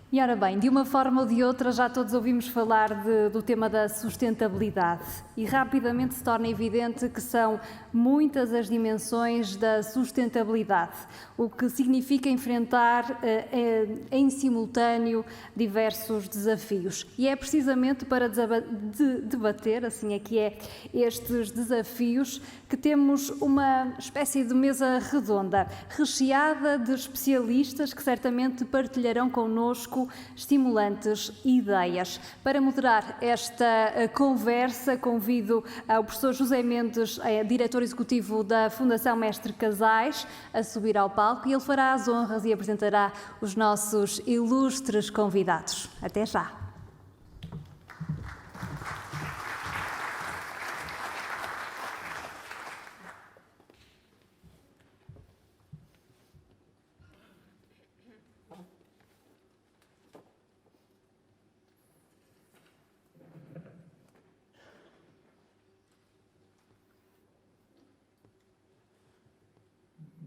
E ora bem, de uma forma ou de outra já todos ouvimos falar do tema da sustentabilidade e rapidamente se torna evidente que são muitas as dimensões da sustentabilidade, o que significa enfrentar em simultâneo diversos desafios. E é precisamente para debater, assim é que é, estes desafios que temos uma espécie de mesa redonda, recheada de especialistas que certamente partilharão connosco estimulantes ideias. Para moderar esta conversa, convido o professor José Mendes, diretor executivo da Fundação Mestre Casais, a subir ao palco e ele fará as honras e apresentará os nossos ilustres convidados. Até já!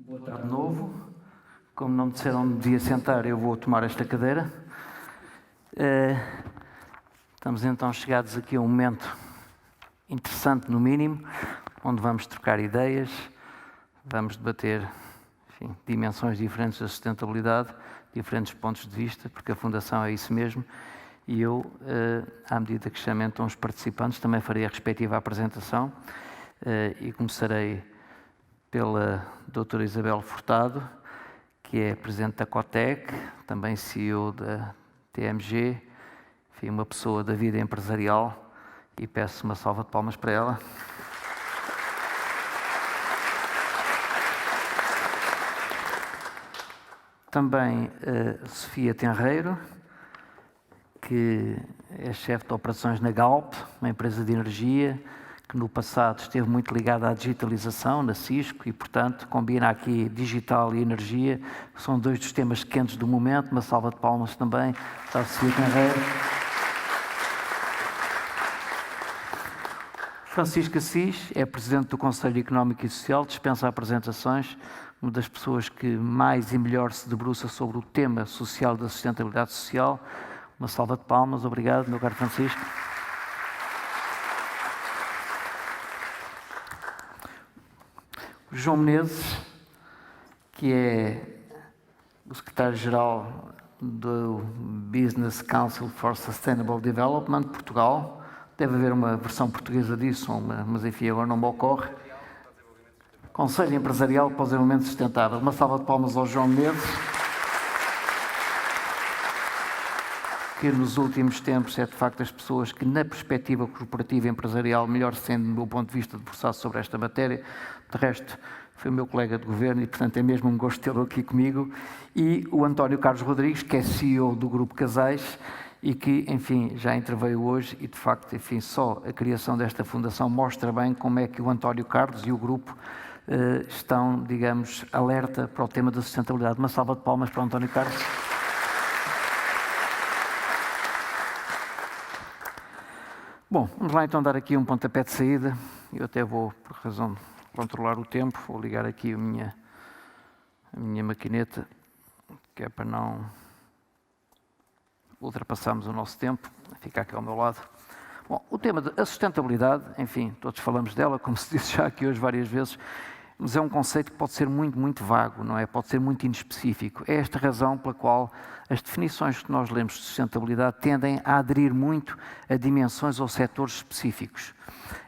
Boa tarde de novo. Como não me disseram onde devia sentar, eu vou tomar esta cadeira. Estamos então chegados aqui a um momento interessante, no mínimo, onde vamos trocar ideias, vamos debater, enfim, dimensões diferentes da sustentabilidade, diferentes pontos de vista, porque a Fundação é isso mesmo. E eu, à medida que chamo então os participantes, também farei a respectiva apresentação e começarei pela doutora Isabel Furtado, que é presidente da Cotec, também CEO da TMG, enfim, uma pessoa da vida empresarial, e peço uma salva de palmas para ela. Também a Sofia Tenreiro, que é chefe de operações na Galp, uma empresa de energia, que no passado esteve muito ligada à digitalização, na Cisco, e, portanto, combina aqui digital e energia, que são dois dos temas quentes do momento. Uma salva de palmas também para a Sofia Tenreiro. Francisco Assis é presidente do Conselho Económico e Social, dispensa apresentações, uma das pessoas que mais e melhor se debruça sobre o tema social da sustentabilidade social. Uma salva de palmas, obrigado, meu caro Francisco. João Menezes, que é o secretário-geral do Business Council for Sustainable Development, Portugal. Deve haver uma versão portuguesa disso, mas enfim, agora não me ocorre. Conselho Empresarial para o Desenvolvimento Sustentável. Uma salva de palmas ao João Menezes, que nos últimos tempos é de facto as pessoas que, na perspectiva corporativa e empresarial, melhor sendo do meu ponto de vista, debruçado sobre esta matéria. De resto, foi o meu colega de governo e, portanto, é mesmo um gosto tê-lo aqui comigo. E o António Carlos Rodrigues, que é CEO do Grupo Casais e que, enfim, já interveio hoje e, de facto, enfim, só a criação desta fundação mostra bem como é que o António Carlos e o grupo estão, digamos, alerta para o tema da sustentabilidade. Uma salva de palmas para o António Carlos. Bom, vamos lá então dar aqui um pontapé de saída. Eu até vou, por razão de controlar o tempo, vou ligar aqui a minha maquineta, que é para não ultrapassarmos o nosso tempo. Fica aqui ao meu lado. Bom, o tema da sustentabilidade, enfim, todos falamos dela, como se disse já aqui hoje várias vezes, mas é um conceito que pode ser muito, muito vago, não é? Pode ser muito inespecífico. É esta razão pela qual as definições que nós lemos de sustentabilidade tendem a aderir muito a dimensões ou setores específicos.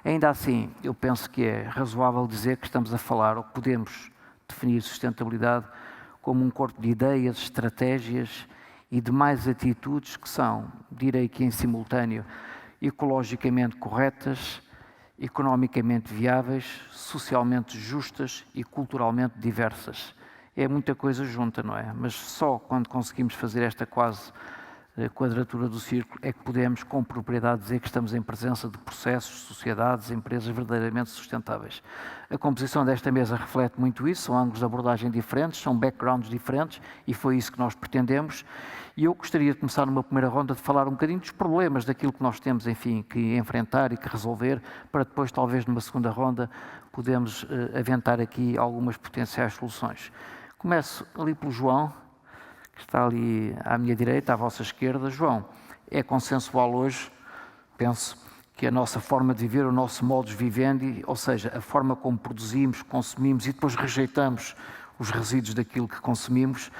Ainda assim, eu penso que é razoável dizer que estamos a falar, ou que podemos definir sustentabilidade como um corpo de ideias, estratégias e demais atitudes que são, direi que em simultâneo, ecologicamente corretas, economicamente viáveis, socialmente justas e culturalmente diversas. É muita coisa junta, não é? Mas só quando conseguimos fazer esta quase quadratura do círculo é que podemos com propriedade dizer que estamos em presença de processos, sociedades, empresas verdadeiramente sustentáveis. A composição desta mesa reflete muito isso, são ângulos de abordagem diferentes, são backgrounds diferentes e foi isso que nós pretendemos. E eu gostaria de começar numa primeira ronda de falar um bocadinho dos problemas, daquilo que nós temos, enfim, que enfrentar e que resolver, para depois, talvez, numa segunda ronda, podermos aventar aqui algumas potenciais soluções. Começo ali pelo João, que que está ali à minha direita, à vossa esquerda. João, é consensual hoje, penso, que a nossa forma de viver, o nosso modus vivendi, ou seja, a forma como produzimos, consumimos e depois rejeitamos os resíduos daquilo que consumimos,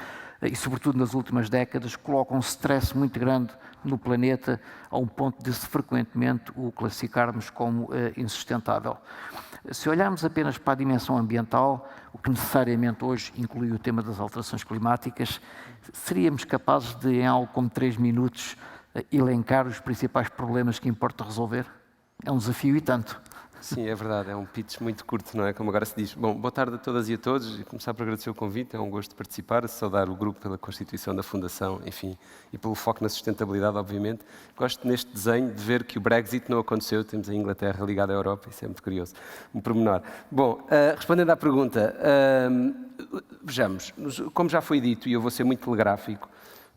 e sobretudo nas últimas décadas, coloca um stress muito grande no planeta, a um ponto de frequentemente o classificarmos como insustentável. Se olharmos apenas para a dimensão ambiental, o que necessariamente hoje inclui o tema das alterações climáticas, seríamos capazes de, em algo como 3 minutos, elencar os principais problemas que importa resolver? É um desafio e tanto. Sim, é verdade, é um pitch muito curto, não é? Como agora se diz. Bom, boa tarde a todas e a todos, e começar por agradecer o convite, é um gosto de participar, saudar o grupo pela constituição da Fundação, enfim, e pelo foco na sustentabilidade, obviamente. Gosto neste desenho de ver que o Brexit não aconteceu, temos a Inglaterra ligada à Europa, isso é muito curioso, um pormenor. Bom, respondendo à pergunta, vejamos, como já foi dito, e eu vou ser muito telegráfico,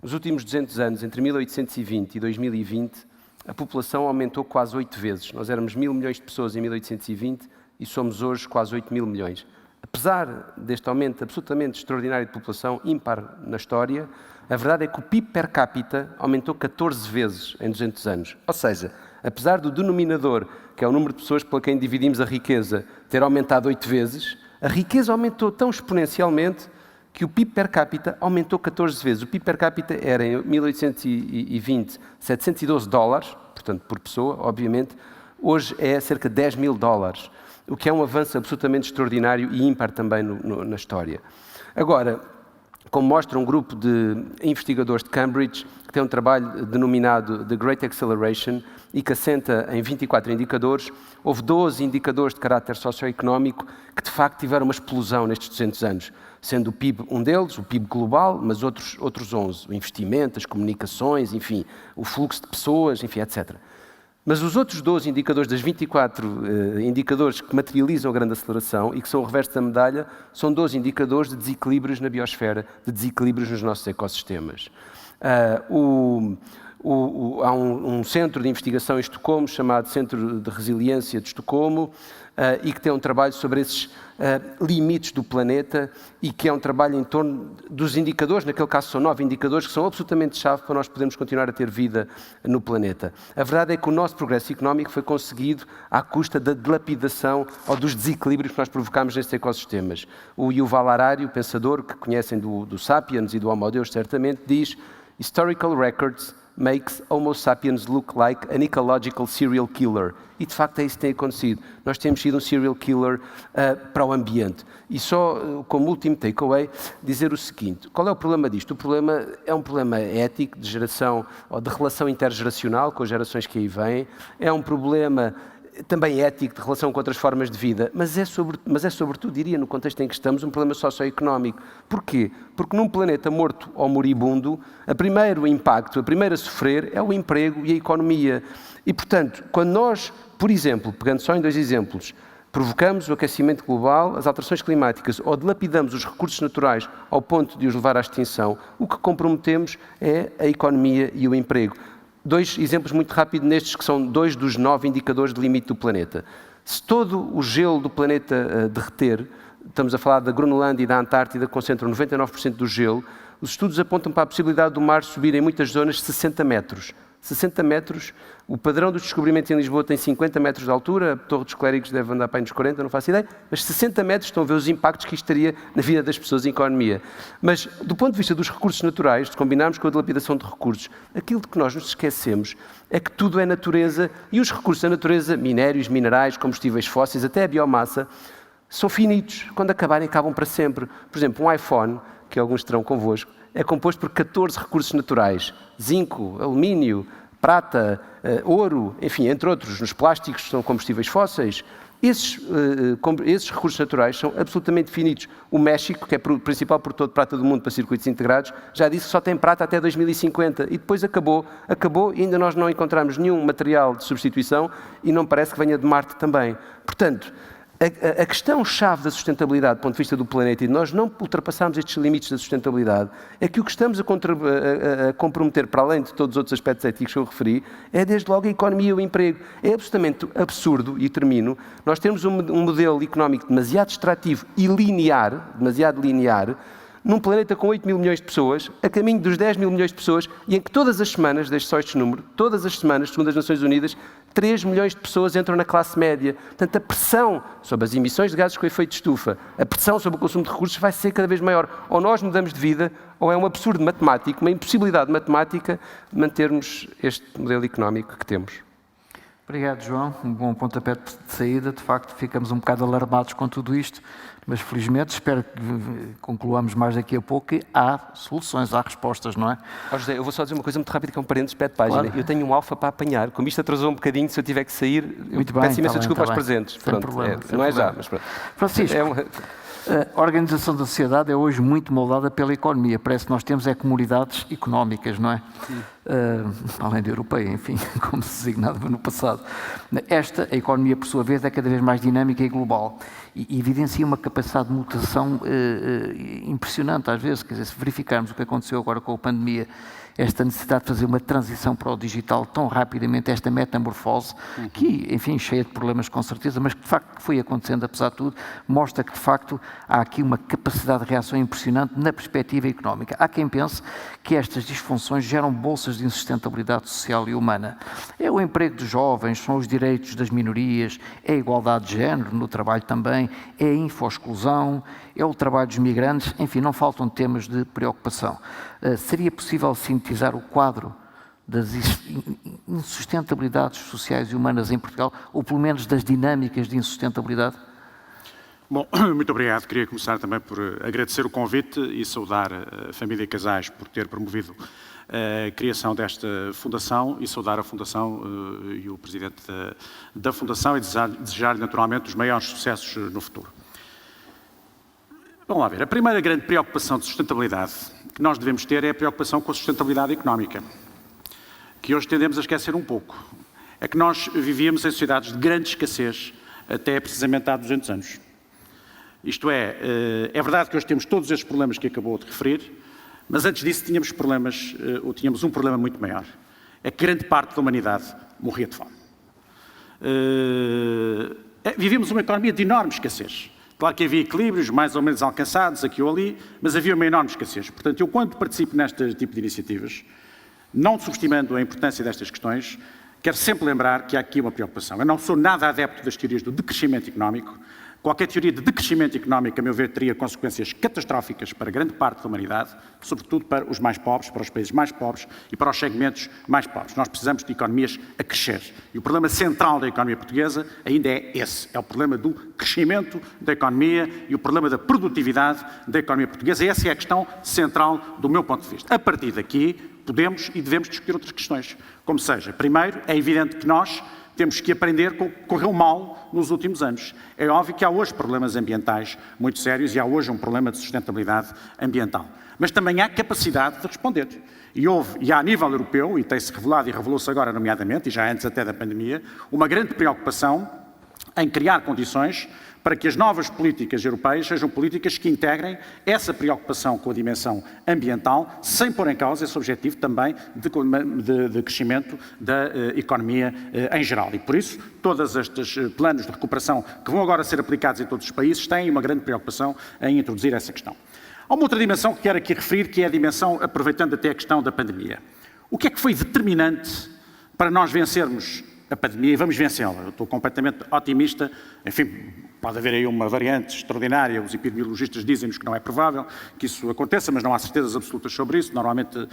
nos últimos 200 anos, entre 1820 e 2020, a população aumentou quase 8 vezes. Nós éramos 1.000 milhões de pessoas em 1820 e somos hoje quase 8 mil milhões. Apesar deste aumento absolutamente extraordinário de população, ímpar na história, a verdade é que o PIB per capita aumentou 14 vezes em 200 anos. Ou seja, apesar do denominador, que é o número de pessoas pela quem dividimos a riqueza, ter aumentado 8 vezes, a riqueza aumentou tão exponencialmente que o PIB per capita aumentou 14 vezes. O PIB per capita era, em 1820, 712 dólares, portanto, por pessoa, obviamente. Hoje é cerca de 10 mil dólares, o que é um avanço absolutamente extraordinário e ímpar também na história. Agora, como mostra um grupo de investigadores de Cambridge, que tem um trabalho denominado The Great Acceleration e que assenta em 24 indicadores, houve 12 indicadores de caráter socioeconómico que, de facto, tiveram uma explosão nestes 200 anos, sendo o PIB um deles, o PIB global, mas outros 11, o investimento, as comunicações, enfim, o fluxo de pessoas, enfim, etc. Mas os outros 12 indicadores, das 24 indicadores que materializam a grande aceleração e que são o reverso da medalha, são 12 indicadores de desequilíbrios na biosfera, de desequilíbrios nos nossos ecossistemas. Há um centro de investigação em Estocolmo, chamado Centro de Resiliência de Estocolmo, e que tem um trabalho sobre esses limites do planeta e que é um trabalho em torno dos indicadores, naquele caso são 9 indicadores que são absolutamente chave para nós podermos continuar a ter vida no planeta. A verdade é que o nosso progresso económico foi conseguido à custa da dilapidação ou dos desequilíbrios que nós provocamos nestes ecossistemas. O Yuval Harari, o pensador que conhecem do Sapiens e do Homo Deus, certamente, diz: "Historical records makes Homo sapiens look like an ecological serial killer." E, de facto, é isso que tem acontecido. Nós temos sido um serial killer para o ambiente. E só, como último takeaway, dizer o seguinte: qual é o problema disto? O problema é um problema ético, de geração, ou de relação intergeracional com as gerações que aí vêm. É um problema também ético, de relação com outras formas de vida, mas é sobretudo, diria, no contexto em que estamos, um problema socioeconómico. Porquê? Porque num planeta morto ou moribundo, o primeiro impacto, a primeira a sofrer é o emprego e a economia. E, portanto, quando nós, por exemplo, pegando só em 2 exemplos, provocamos o aquecimento global, as alterações climáticas, ou dilapidamos os recursos naturais ao ponto de os levar à extinção, o que comprometemos é a economia e o emprego. 2 exemplos muito rápidos nestes, que são 2 dos 9 indicadores de limite do planeta. Se todo o gelo do planeta derreter, estamos a falar da Groenlândia e da Antártida, que concentram 99% do gelo, os estudos apontam para a possibilidade do mar subir em muitas zonas 60 metros. 60 metros, o padrão dos descobrimentos em Lisboa tem 50 metros de altura, a Torre dos Clérigos deve andar para aí nos 40, não faço ideia, mas 60 metros estão a ver os impactos que isto teria na vida das pessoas e economia. Mas, do ponto de vista dos recursos naturais, de combinarmos com a dilapidação de recursos, aquilo de que nós nos esquecemos é que tudo é natureza e os recursos da natureza, minérios, minerais, combustíveis fósseis, até a biomassa, são finitos. Quando acabarem, acabam para sempre. Por exemplo, um iPhone, que alguns terão convosco, é composto por 14 recursos naturais: zinco, alumínio, prata, ouro, enfim, entre outros. Nos plásticos são combustíveis fósseis. Esses recursos naturais são absolutamente finitos. O México, que é o principal produtor de prata do mundo para circuitos integrados, já disse que só tem prata até 2050 e depois acabou e ainda nós não encontramos nenhum material de substituição e não parece que venha de Marte também. Portanto, a questão-chave da sustentabilidade do ponto de vista do planeta, e nós não ultrapassarmos estes limites da sustentabilidade, é que o que estamos a comprometer, para além de todos os outros aspectos éticos que eu referi, é desde logo a economia e o emprego. É absolutamente absurdo, e termino, nós temos um modelo económico demasiado extrativo e linear, demasiado linear, num planeta com 8 mil milhões de pessoas, a caminho dos 10 mil milhões de pessoas, e em que todas as semanas, deixe só este número, todas as semanas, segundo as Nações Unidas, 3 milhões de pessoas entram na classe média. Portanto, a pressão sobre as emissões de gases com efeito de estufa, a pressão sobre o consumo de recursos vai ser cada vez maior. Ou nós mudamos de vida, ou é um absurdo matemático, uma impossibilidade matemática de mantermos este modelo económico que temos. Obrigado, João. Um bom pontapé de saída. De facto, ficamos um bocado alarmados com tudo isto, mas felizmente espero que concluamos mais daqui a pouco que há soluções, há respostas, não é? José, eu vou só dizer uma coisa muito rápida, que é um parênteses, pé de página. Claro. Eu tenho um alfa para apanhar. Como isto atrasou um bocadinho, se eu tiver que sair, muito bem, peço imensa desculpa aos presentes. Sem problema, não é já, mas pronto. Francisco, a organização da sociedade é hoje muito moldada pela economia. Parece que nós temos comunidades económicas, não é? Além da europeia, enfim, como se designava no passado. A economia, por sua vez, é cada vez mais dinâmica e global. E evidencia uma capacidade de mutação impressionante, às vezes. Quer dizer, se verificarmos o que aconteceu agora com a pandemia, esta necessidade de fazer uma transição para o digital tão rapidamente, esta metamorfose, que, enfim, cheia de problemas com certeza, mas que de facto foi acontecendo apesar de tudo, mostra que de facto há aqui uma capacidade de reação impressionante na perspectiva económica. Há quem pense que estas disfunções geram bolsas de insustentabilidade social e humana. É o emprego dos jovens, são os direitos das minorias, é a igualdade de género no trabalho também, é a infoexclusão, é o trabalho dos migrantes, enfim, não faltam temas de preocupação. Seria possível sintetizar o quadro das insustentabilidades sociais e humanas em Portugal, ou pelo menos das dinâmicas de insustentabilidade? Bom, muito obrigado. Queria começar também por agradecer o convite e saudar a família Casais por ter promovido a criação desta fundação e saudar a fundação e o presidente da fundação e desejar naturalmente os maiores sucessos no futuro. Vamos lá ver. A primeira grande preocupação de sustentabilidade que nós devemos ter é a preocupação com a sustentabilidade económica, que hoje tendemos a esquecer um pouco. É que nós vivíamos em sociedades de grande escassez até precisamente há 200 anos. Isto é verdade que hoje temos todos estes problemas que acabou de referir, mas antes disso tínhamos um problema muito maior. É que grande parte da humanidade morria de fome. Vivíamos uma economia de enorme escassez. Claro que havia equilíbrios mais ou menos alcançados aqui ou ali, mas havia uma enorme escassez. Portanto, eu quando participo neste tipo de iniciativas, não subestimando a importância destas questões, quero sempre lembrar que há aqui uma preocupação. Eu não sou nada adepto das teorias do decrescimento económico. Qualquer teoria de decrescimento económico, a meu ver, teria consequências catastróficas para grande parte da humanidade, sobretudo para os mais pobres, para os países mais pobres e para os segmentos mais pobres. Nós precisamos de economias a crescer. E o problema central da economia portuguesa ainda é esse. É o problema do crescimento da economia e o problema da produtividade da economia portuguesa. E essa é a questão central do meu ponto de vista. A partir daqui, podemos e devemos discutir outras questões. Como seja, primeiro, é evidente que nós temos que aprender com o que correu mal nos últimos anos. É óbvio que há hoje problemas ambientais muito sérios e há hoje um problema de sustentabilidade ambiental. Mas também há capacidade de responder. E há a nível europeu, e tem-se revelado e revelou-se agora nomeadamente, e já antes até da pandemia, uma grande preocupação em criar condições para que as novas políticas europeias sejam políticas que integrem essa preocupação com a dimensão ambiental, sem pôr em causa esse objetivo também de crescimento da economia em geral. E por isso, todos estes planos de recuperação que vão agora ser aplicados em todos os países têm uma grande preocupação em introduzir essa questão. Há uma outra dimensão que quero aqui referir, que é a dimensão, aproveitando até a questão da pandemia. O que é que foi determinante para nós vencermos a pandemia e vamos vencê-la? Eu estou completamente otimista. Enfim, pode haver aí uma variante extraordinária. Os epidemiologistas dizem-nos que não é provável que isso aconteça, mas não há certezas absolutas sobre isso. Normalmente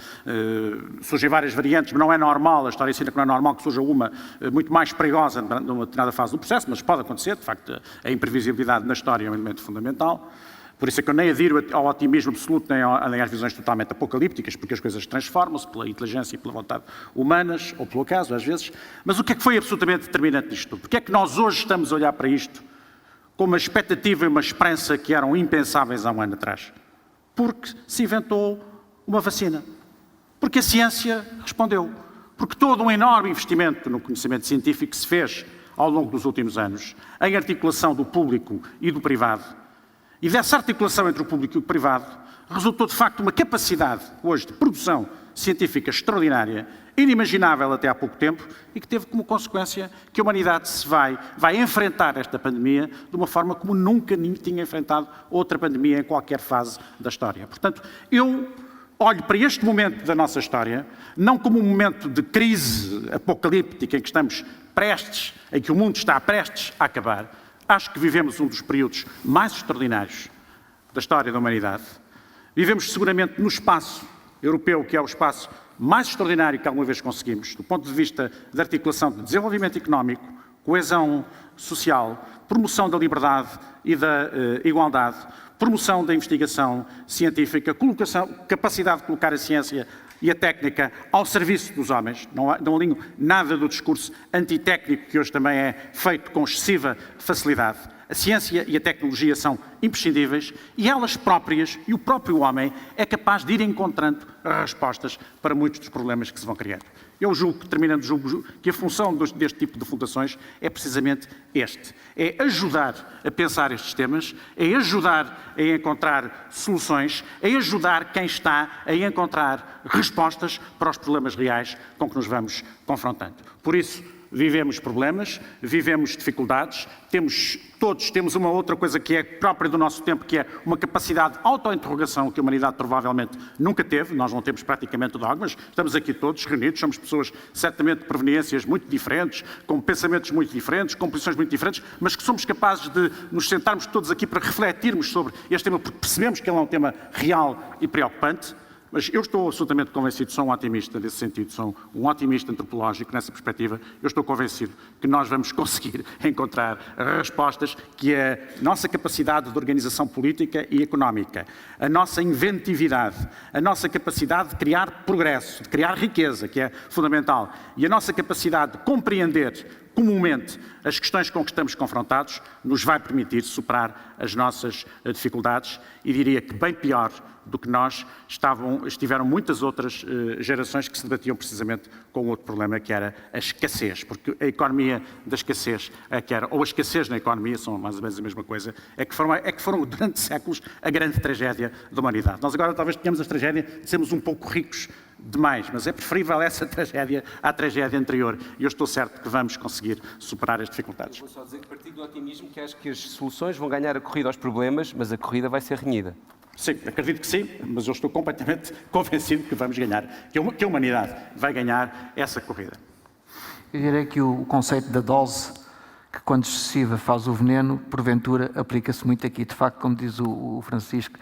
surgem várias variantes, mas não é normal. A história ensina que não é normal que surja uma muito mais perigosa numa determinada fase do processo, mas pode acontecer. De facto, a imprevisibilidade na história é um elemento fundamental. Por isso é que eu nem adiro ao otimismo absoluto, nem às visões totalmente apocalípticas, porque as coisas transformam-se pela inteligência e pela vontade humanas, ou pelo acaso, às vezes. Mas o que é que foi absolutamente determinante nisto tudo? Porque é que nós hoje estamos a olhar para isto com uma expectativa e uma esperança que eram impensáveis há um ano atrás? Porque se inventou uma vacina. Porque a ciência respondeu. Porque todo um enorme investimento no conhecimento científico se fez ao longo dos últimos anos, em articulação do público e do privado. E dessa articulação entre o público e o privado resultou, de facto, uma capacidade hoje de produção científica extraordinária, inimaginável até há pouco tempo, e que teve como consequência que a humanidade vai enfrentar esta pandemia de uma forma como nunca tinha enfrentado outra pandemia em qualquer fase da história. Portanto, eu olho para este momento da nossa história, não como um momento de crise apocalíptica em que estamos prestes, em que o mundo está prestes a acabar. Acho que vivemos um dos períodos mais extraordinários da história da humanidade. Vivemos seguramente no espaço europeu, que é o espaço mais extraordinário que alguma vez conseguimos, do ponto de vista da articulação de desenvolvimento económico, coesão social, promoção da liberdade e da igualdade, promoção da investigação científica, capacidade de colocar a ciência e a técnica ao serviço dos homens. Não alinho nada do discurso antitécnico que hoje também é feito com excessiva facilidade. A ciência e a tecnologia são imprescindíveis e elas próprias, e o próprio homem, é capaz de ir encontrando respostas para muitos dos problemas que se vão criando. Eu julgo, julgo que a função deste tipo de fundações é precisamente é ajudar a pensar estes temas, é ajudar a encontrar soluções, é ajudar quem está a encontrar respostas para os problemas reais com que nos vamos confrontando. Por isso, vivemos problemas, vivemos dificuldades, todos temos uma outra coisa que é própria do nosso tempo, que é uma capacidade de auto-interrogação que a humanidade provavelmente nunca teve. Nós não temos praticamente dogmas, estamos aqui todos reunidos, somos pessoas certamente de proveniências muito diferentes, com pensamentos muito diferentes, com posições muito diferentes, mas que somos capazes de nos sentarmos todos aqui para refletirmos sobre este tema, porque percebemos que ele é um tema real e preocupante. Mas eu estou absolutamente convencido, sou um otimista nesse sentido, sou um otimista antropológico nessa perspectiva. Eu estou convencido que nós vamos conseguir encontrar respostas que a nossa capacidade de organização política e económica, a nossa inventividade, a nossa capacidade de criar progresso, de criar riqueza, que é fundamental, e a nossa capacidade de compreender comumente as questões com que estamos confrontados, nos vai permitir superar as nossas dificuldades e diria que bem pior do que nós estiveram muitas outras gerações que se debatiam precisamente com outro problema, que era a escassez, porque a economia da escassez, ou a escassez na economia, são mais ou menos a mesma coisa, é que foram durante séculos a grande tragédia da humanidade. Nós agora talvez tenhamos a tragédia de sermos um pouco ricos demais, mas é preferível essa tragédia à tragédia anterior, e eu estou certo que vamos conseguir superar as dificuldades. Vou só dizer que partilho do otimismo, que acho que as soluções vão ganhar a corrida aos problemas, mas a corrida vai ser renhida. Sim, acredito que sim, mas eu estou completamente convencido que vamos ganhar, que a humanidade vai ganhar essa corrida. Eu diria que o conceito da dose, que quando excessiva faz o veneno, porventura aplica-se muito aqui. De facto, como diz o Francisco,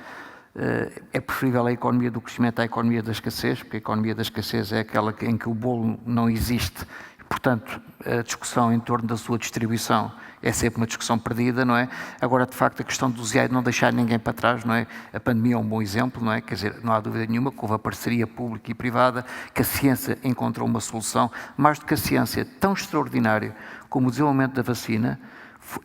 é preferível a economia do crescimento à economia da escassez, porque a economia da escassez é aquela em que o bolo não existe. Portanto, a discussão em torno da sua distribuição é sempre uma discussão perdida, não é? Agora, de facto, a questão do não deixar ninguém para trás, não é? A pandemia é um bom exemplo, não é? Quer dizer, não há dúvida nenhuma que houve a parceria pública e privada, que a ciência encontrou uma solução, mais do que a ciência tão extraordinária como o desenvolvimento da vacina,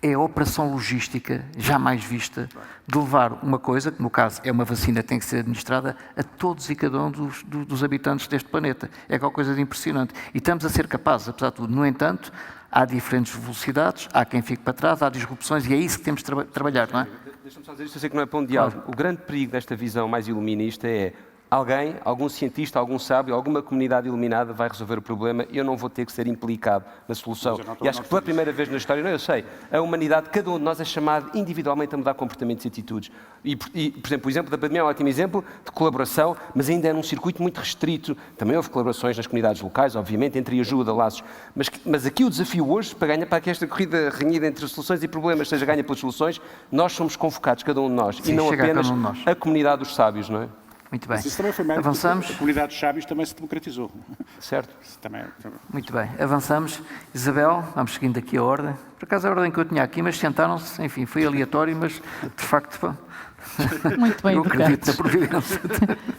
é a operação logística jamais vista de levar uma coisa, que no caso é uma vacina que tem que ser administrada a todos e cada um dos habitantes deste planeta. É qualquer coisa de impressionante. E estamos a ser capazes, apesar de tudo. No entanto, há diferentes velocidades, há quem fique para trás, há disrupções e é isso que temos de trabalhar, não é? Deixa-me só dizer isto, eu sei que não é ponto de diálogo. O grande perigo desta visão mais iluminista é alguém, algum cientista, algum sábio, alguma comunidade iluminada vai resolver o problema e eu não vou ter que ser implicado na solução. E acho que pela primeira vez na história, eu sei, a humanidade, cada um de nós é chamado individualmente a mudar comportamentos e atitudes. E, por exemplo, o exemplo da pandemia é um ótimo exemplo de colaboração, mas ainda é num circuito muito restrito. Também houve colaborações nas comunidades locais, obviamente, entre ajuda, laços. Mas aqui o desafio hoje, para que esta corrida renhida entre soluções e problemas seja ganha pelas soluções, nós somos convocados, cada um de nós, sim, e não apenas a comunidade dos sábios, não é? Muito bem. Mas isso também foi mérito. Avançamos. A comunidade dos sábios também se democratizou. Certo. Também. Muito bem. Avançamos. Isabel, vamos seguindo aqui a ordem. Por acaso a ordem que eu tinha aqui, mas sentaram-se, enfim, foi aleatório, mas de facto... Muito bem, eu acredito na providência.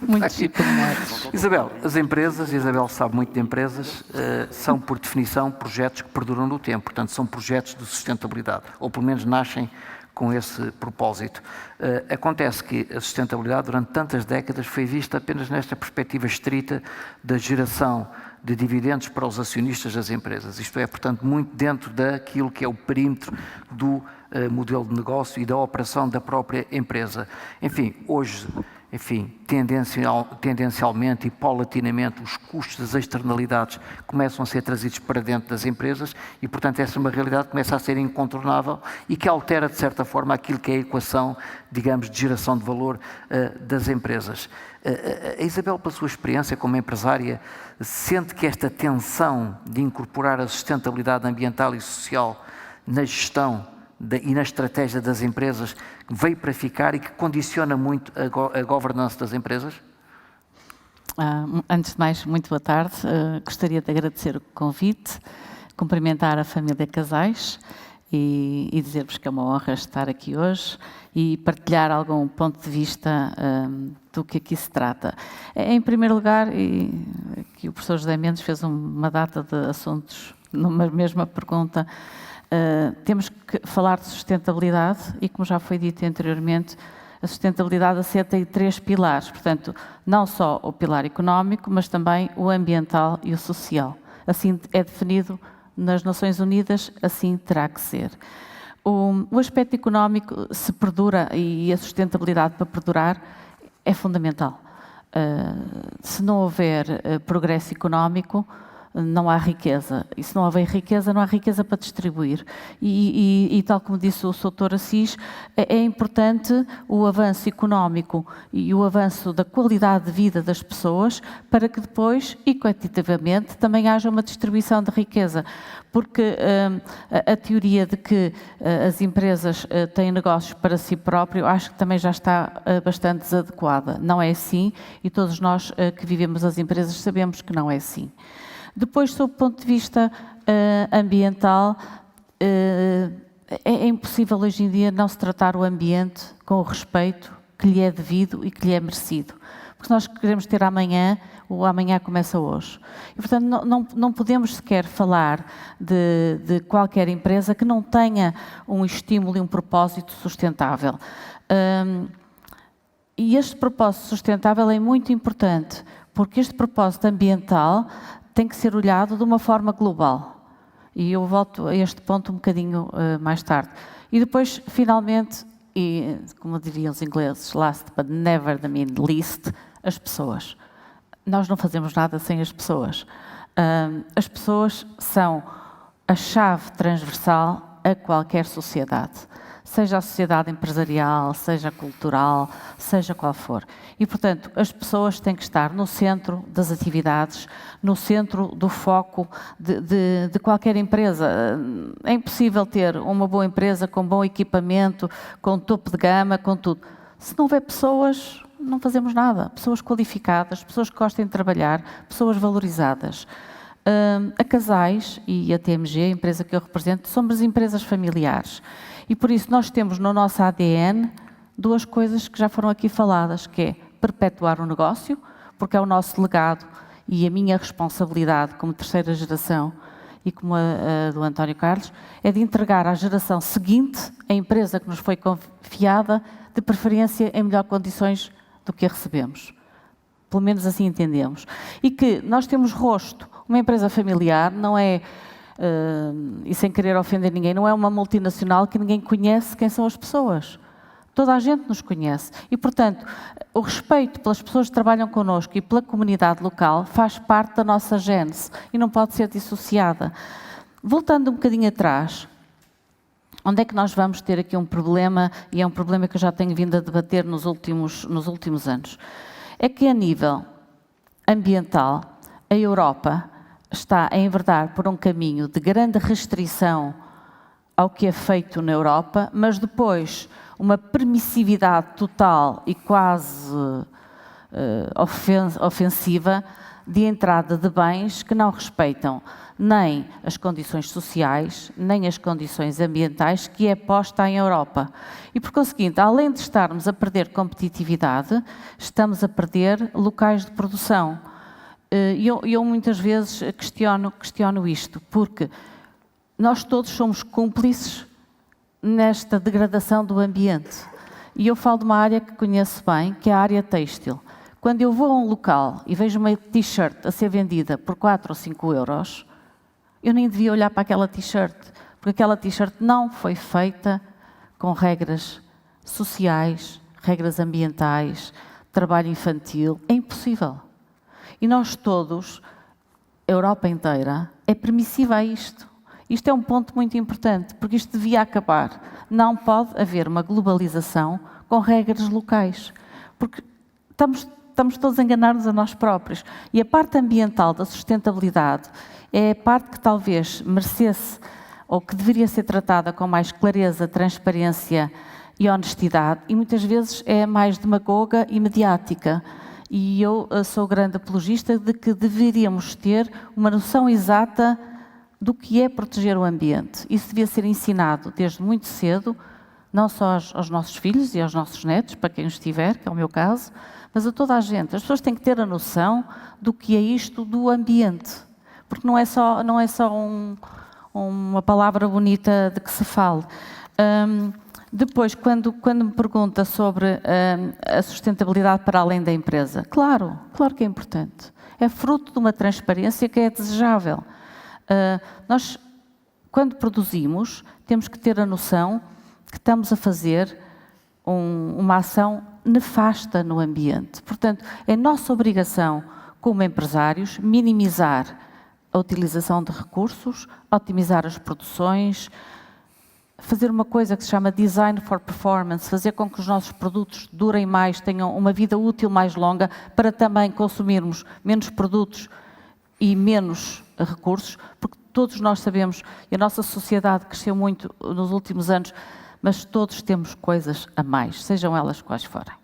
Muito disciplinados. Isabel, as empresas, Isabel sabe muito de empresas, são por definição projetos que perduram no tempo, portanto são projetos de sustentabilidade, ou pelo menos nascem com esse propósito. Acontece que a sustentabilidade durante tantas décadas foi vista apenas nesta perspectiva estrita da geração de dividendos para os acionistas das empresas. Isto é, portanto, muito dentro daquilo que é o perímetro do modelo de negócio e da operação da própria empresa. Enfim, hoje enfim, tendencialmente e paulatinamente os custos das externalidades começam a ser trazidos para dentro das empresas e, portanto, essa é uma realidade que começa a ser incontornável e que altera, de certa forma, aquilo que é a equação, digamos, de geração de valor das empresas. A Isabel, pela sua experiência como empresária, sente que esta tensão de incorporar a sustentabilidade ambiental e social na gestão e na estratégia das empresas veio para ficar e que condiciona muito a governança das empresas? Antes de mais, muito boa tarde. Gostaria de agradecer o convite, cumprimentar a família Casais e dizer-vos que é uma honra estar aqui hoje e partilhar algum ponto de vista do que aqui se trata. Em primeiro lugar, que o professor José Mendes fez uma data de assuntos numa mesma pergunta. Temos que falar de sustentabilidade e, como já foi dito anteriormente, a sustentabilidade assenta em 3 pilares, portanto, não só o pilar económico, mas também o ambiental e o social. Assim é definido nas Nações Unidas, assim terá que ser. O aspecto económico, se perdura, e a sustentabilidade para perdurar, é fundamental. Se não houver progresso económico, não há riqueza. E se não houver riqueza, não há riqueza para distribuir. E tal como disse o Sr. Assis, é importante o avanço económico e o avanço da qualidade de vida das pessoas para que depois, equitativamente, também haja uma distribuição de riqueza. Porque a teoria de que as empresas têm negócios para si próprio, acho que também já está bastante desadequada. Não é assim, e todos nós que vivemos as empresas sabemos que não é assim. Depois, sob o ponto de vista ambiental, é impossível hoje em dia não se tratar o ambiente com o respeito que lhe é devido e que lhe é merecido. Porque nós queremos ter amanhã, o amanhã começa hoje. E, portanto, não podemos sequer falar de qualquer empresa que não tenha um estímulo e um propósito sustentável. E este propósito sustentável é muito importante, porque este propósito ambiental tem que ser olhado de uma forma global. E eu volto a este ponto um bocadinho mais tarde. E depois, finalmente, e como diriam os ingleses, last but never the least, as pessoas. Nós não fazemos nada sem as pessoas. As pessoas são a chave transversal a qualquer sociedade. Seja a sociedade empresarial, seja cultural, seja qual for. E, portanto, as pessoas têm que estar no centro das atividades, no centro do foco de qualquer empresa. É impossível ter uma boa empresa com bom equipamento, com topo de gama, com tudo. Se não houver pessoas, não fazemos nada. Pessoas qualificadas, pessoas que gostem de trabalhar, pessoas valorizadas. A Casais e a TMG, a empresa que eu represento, somos empresas familiares. E por isso nós temos no nosso ADN 2 coisas que já foram aqui faladas, que é perpetuar o negócio, porque é o nosso legado e a minha responsabilidade como terceira geração e como a do António Carlos, é de entregar à geração seguinte a empresa que nos foi confiada, de preferência em melhores condições do que a recebemos. Pelo menos assim entendemos. E que nós temos rosto. Uma empresa familiar não é... e sem querer ofender ninguém, não é uma multinacional que ninguém conhece quem são as pessoas. Toda a gente nos conhece. E, portanto, o respeito pelas pessoas que trabalham connosco e pela comunidade local faz parte da nossa gênese e não pode ser dissociada. Voltando um bocadinho atrás, onde é que nós vamos ter aqui um problema, e é um problema que eu já tenho vindo a debater nos últimos anos, é que a nível ambiental, a Europa está a enverdar por um caminho de grande restrição ao que é feito na Europa, mas depois uma permissividade total e quase ofensiva de entrada de bens que não respeitam nem as condições sociais, nem as condições ambientais que é posta em Europa. E, por conseguinte, além de estarmos a perder competitividade, estamos a perder locais de produção. Eu muitas vezes questiono isto, porque nós todos somos cúmplices nesta degradação do ambiente. E eu falo de uma área que conheço bem, que é a área têxtil. Quando eu vou a um local e vejo uma t-shirt a ser vendida por 4 ou 5 euros, eu nem devia olhar para aquela t-shirt, porque aquela t-shirt não foi feita com regras sociais, regras ambientais, trabalho infantil, é impossível. E nós todos, a Europa inteira, é permissiva a isto. Isto é um ponto muito importante, porque isto devia acabar. Não pode haver uma globalização com regras locais, porque estamos todos a enganar-nos a nós próprios. E a parte ambiental da sustentabilidade é a parte que talvez merecesse, ou que deveria ser tratada com mais clareza, transparência e honestidade, e muitas vezes é mais demagoga e mediática. E eu sou grande apologista de que deveríamos ter uma noção exata do que é proteger o ambiente. Isso devia ser ensinado desde muito cedo, não só aos nossos filhos e aos nossos netos, para quem os tiver, que é o meu caso, mas a toda a gente. As pessoas têm que ter a noção do que é isto do ambiente, porque não é só uma palavra bonita de que se fale. Depois, quando me pergunta sobre a sustentabilidade para além da empresa, claro que é importante. É fruto de uma transparência que é desejável. Nós, quando produzimos, temos que ter a noção que estamos a fazer uma ação nefasta no ambiente. Portanto, é nossa obrigação, como empresários, minimizar a utilização de recursos, otimizar as produções, fazer uma coisa que se chama Design for Performance, fazer com que os nossos produtos durem mais, tenham uma vida útil mais longa, para também consumirmos menos produtos e menos recursos, porque todos nós sabemos, e a nossa sociedade cresceu muito nos últimos anos, mas todos temos coisas a mais, sejam elas quais forem.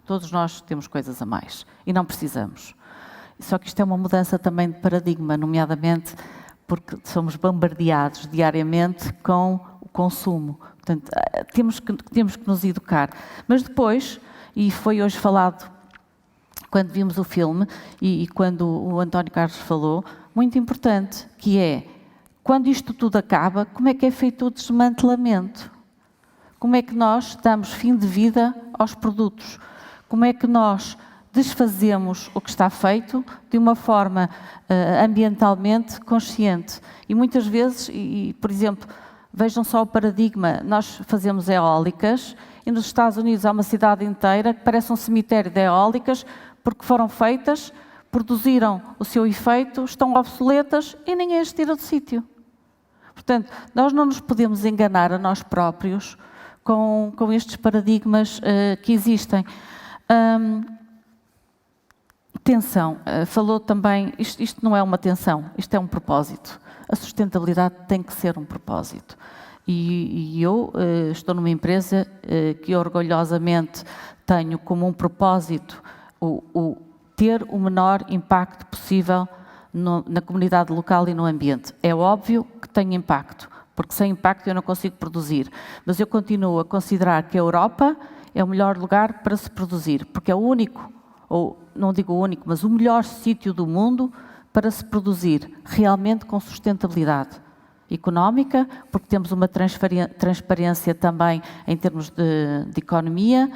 Todos nós temos coisas a mais e não precisamos. Só que isto é uma mudança também de paradigma, nomeadamente porque somos bombardeados diariamente com o consumo. Portanto, temos que nos educar. Mas depois, e foi hoje falado quando vimos o filme e quando o António Carlos falou, muito importante, que é, quando isto tudo acaba, como é que é feito o desmantelamento? Como é que nós damos fim de vida aos produtos? Como é que nós desfazemos o que está feito de uma forma ambientalmente consciente? E muitas vezes, por exemplo, vejam só o paradigma, nós fazemos eólicas e nos Estados Unidos há uma cidade inteira que parece um cemitério de eólicas porque foram feitas, produziram o seu efeito, estão obsoletas e ninguém as tira do sítio. Portanto, nós não nos podemos enganar a nós próprios com estes paradigmas que existem. Tensão, falou também, isto não é uma tensão, isto é um propósito. A sustentabilidade tem que ser um propósito. E eu estou numa empresa que orgulhosamente tenho como um propósito o ter o menor impacto possível na comunidade local e no ambiente. É óbvio que tem impacto, porque sem impacto eu não consigo produzir. Mas eu continuo a considerar que a Europa é o melhor lugar para se produzir, porque é o único, ou não digo o único, mas o melhor sítio do mundo para se produzir realmente com sustentabilidade económica, porque temos uma transparência também em termos de economia,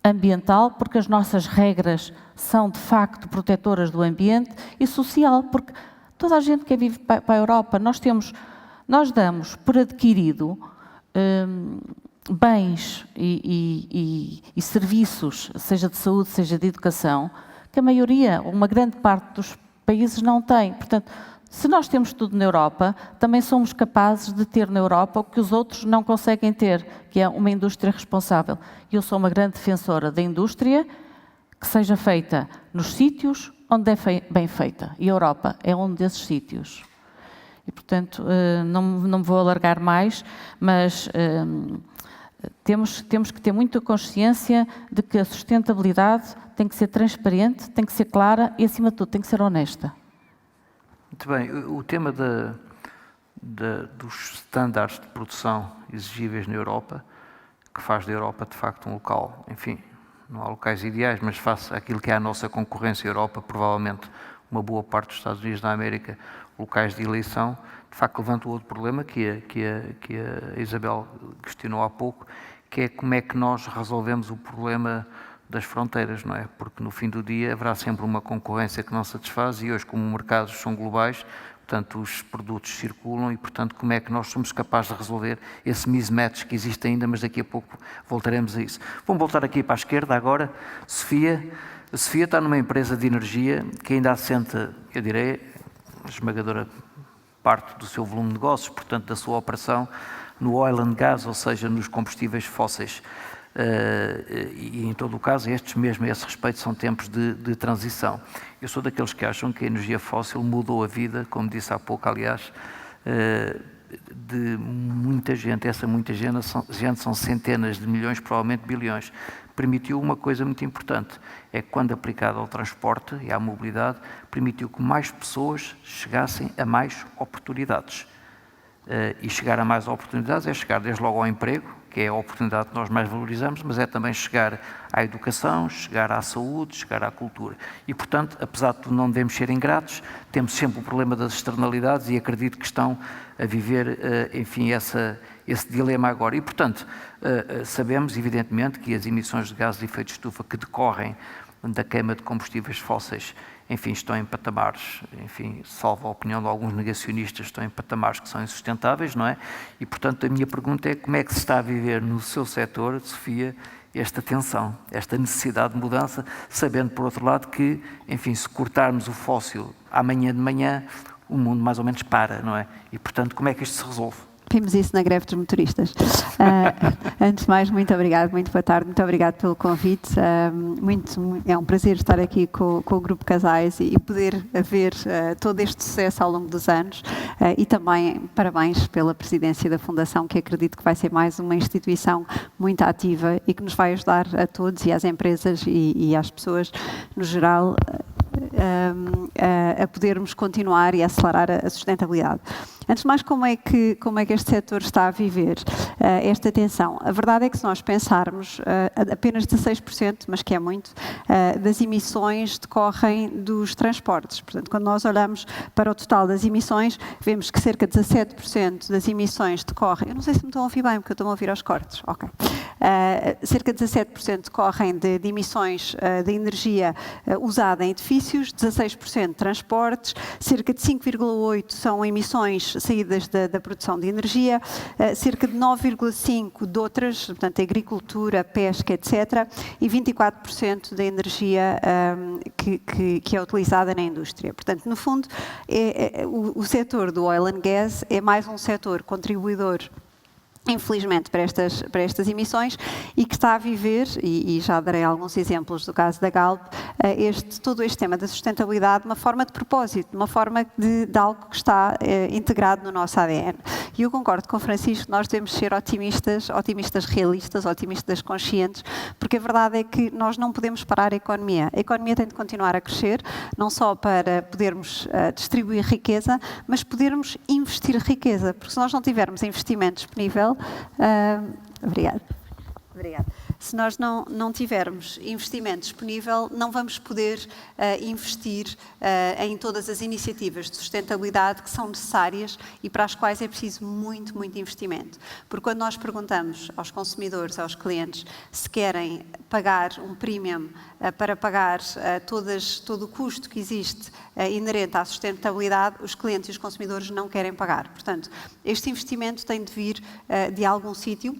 ambiental, porque as nossas regras são de facto protetoras do ambiente, e social, porque toda a gente que vive para a Europa, nós damos por adquirido bens e serviços, seja de saúde, seja de educação, que a maioria, ou uma grande parte dos países não tem. Portanto, se nós temos tudo na Europa, também somos capazes de ter na Europa o que os outros não conseguem ter, que é uma indústria responsável. E eu sou uma grande defensora da indústria que seja feita nos sítios onde é bem feita. E a Europa é um desses sítios. E, portanto, não me vou alargar mais, mas temos que ter muita consciência de que a sustentabilidade tem que ser transparente, tem que ser clara e, acima de tudo, tem que ser honesta. Muito bem, o tema dos estándares de produção exigíveis na Europa, que faz da Europa de facto um local, enfim, não há locais ideais, mas face àquilo que é a nossa concorrência Europa, provavelmente uma boa parte dos Estados Unidos da América, locais de eleição, de facto levanta outro problema que a Isabel questionou há pouco, que é como é que nós resolvemos o problema das fronteiras, não é? Porque no fim do dia haverá sempre uma concorrência que não satisfaz e hoje, como mercados são globais, portanto, portanto, os produtos circulam e, portanto, como é que nós somos capazes de resolver esse mismatch que existe ainda, mas daqui a pouco voltaremos a isso. Vamos voltar aqui para a esquerda agora. Sofia. A Sofia está numa empresa de energia que ainda assenta, eu direi, a esmagadora parte do seu volume de negócios, portanto, da sua operação, no oil and gas, ou seja, nos combustíveis fósseis. E em todo o caso, estes mesmo a esse respeito são tempos de transição. Eu sou daqueles que acham que a energia fóssil mudou a vida, como disse há pouco, aliás, de muita gente. Essa muita gente são centenas de milhões, provavelmente bilhões. Permitiu uma coisa muito importante, é que quando aplicado ao transporte e à mobilidade, permitiu que mais pessoas chegassem a mais oportunidades. E chegar a mais oportunidades é chegar desde logo ao emprego, que é a oportunidade que nós mais valorizamos, mas é também chegar à educação, chegar à saúde, chegar à cultura. E, portanto, apesar de não devemos ser ingratos, temos sempre o problema das externalidades e acredito que estão a viver, enfim, esse dilema agora. E, portanto, sabemos, evidentemente, que as emissões de gases de efeito de estufa que decorrem da queima de combustíveis fósseis, enfim, estão em patamares, enfim, salvo a opinião de alguns negacionistas, estão em patamares que são insustentáveis, não é? E, portanto, a minha pergunta é como é que se está a viver no seu setor, Sofia, esta tensão, esta necessidade de mudança, sabendo, por outro lado, que, enfim, se cortarmos o fóssil amanhã de manhã, o mundo mais ou menos para, não é? E, portanto, como é que isto se resolve? Vimos isso na greve dos motoristas. Antes de mais, muito obrigado, muito boa tarde, muito obrigado pelo convite. É um prazer estar aqui com o Grupo Casais e poder ver todo este sucesso ao longo dos anos e também parabéns pela presidência da Fundação, que acredito que vai ser mais uma instituição muito ativa e que nos vai ajudar a todos e às empresas e às pessoas no geral a podermos continuar e acelerar a sustentabilidade. Antes de mais, como é que este setor está a viver esta tensão? A verdade é que se nós pensarmos, apenas 16%, mas que é muito, das emissões decorrem dos transportes. Portanto, quando nós olhamos para o total das emissões, vemos que cerca de 17% das emissões decorrem... Eu não sei se me estão a ouvir bem, porque eu estou a ouvir aos cortes. Ok. Cerca de 17% decorrem de emissões de energia usada em edifícios, 16% de transportes, cerca de 5,8% são emissões saídas da produção de energia, cerca de 9,5% de outras, portanto, agricultura, pesca, etc., e 24% da energia que é utilizada na indústria. Portanto, no fundo, o setor do oil and gas é mais um setor contribuidor, infelizmente, para estas emissões e que está a viver, e já darei alguns exemplos do caso da Galp, todo este tema da sustentabilidade de uma forma de propósito, de uma forma de algo que está integrado no nosso ADN. E eu concordo com o Francisco, nós devemos ser otimistas realistas, otimistas conscientes, porque a verdade é que nós não podemos parar a economia. A economia tem de continuar a crescer, não só para podermos distribuir riqueza, mas podermos investir riqueza, porque se nós não tivermos investimento disponível, obrigada. Se nós não tivermos investimento disponível, não vamos poder investir em todas as iniciativas de sustentabilidade que são necessárias e para as quais é preciso muito, muito investimento. Porque quando nós perguntamos aos consumidores, aos clientes, se querem pagar um premium para pagar todo o custo que existe inerente à sustentabilidade, os clientes e os consumidores não querem pagar. Portanto, este investimento tem de vir de algum sítio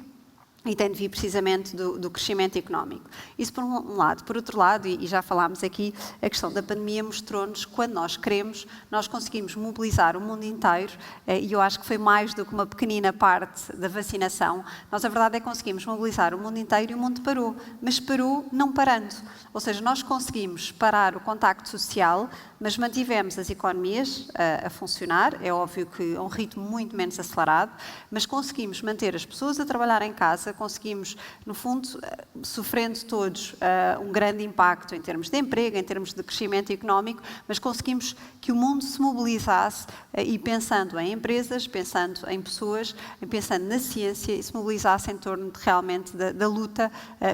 e tem de vir precisamente do crescimento económico. Isso por um lado. Por outro lado, e já falámos aqui, a questão da pandemia mostrou-nos que quando nós queremos, nós conseguimos mobilizar o mundo inteiro, e eu acho que foi mais do que uma pequenina parte da vacinação. Nós, a verdade é que conseguimos mobilizar o mundo inteiro e o mundo parou, mas parou não parando. Ou seja, nós conseguimos parar o contacto social, mas mantivemos as economias a funcionar, é óbvio que a um ritmo muito menos acelerado, mas conseguimos manter as pessoas a trabalhar em casa, conseguimos, no fundo, sofrendo todos um grande impacto em termos de emprego, em termos de crescimento económico, mas conseguimos que o mundo se mobilizasse e pensando em empresas, pensando em pessoas, pensando na ciência e se mobilizasse em torno realmente da luta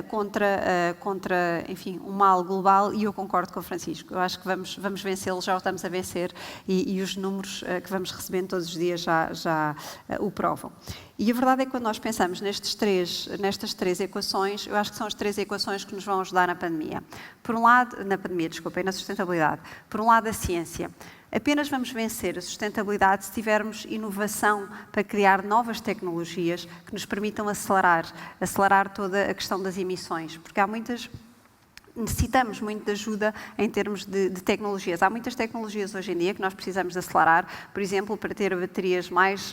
contra, enfim, um mal global, e eu concordo com o Francisco. Eu acho que vamos vencê-lo, já o estamos a vencer e os números que vamos recebendo todos os dias já o provam. E a verdade é que quando nós pensamos nestas três equações, eu acho que são as três equações que nos vão ajudar na pandemia. Por um lado, na sustentabilidade. Por um lado, a ciência. Apenas vamos vencer a sustentabilidade se tivermos inovação para criar novas tecnologias que nos permitam acelerar toda a questão das emissões, porque necessitamos muito de ajuda em termos de tecnologias. Há muitas tecnologias hoje em dia que nós precisamos de acelerar, por exemplo, para ter baterias mais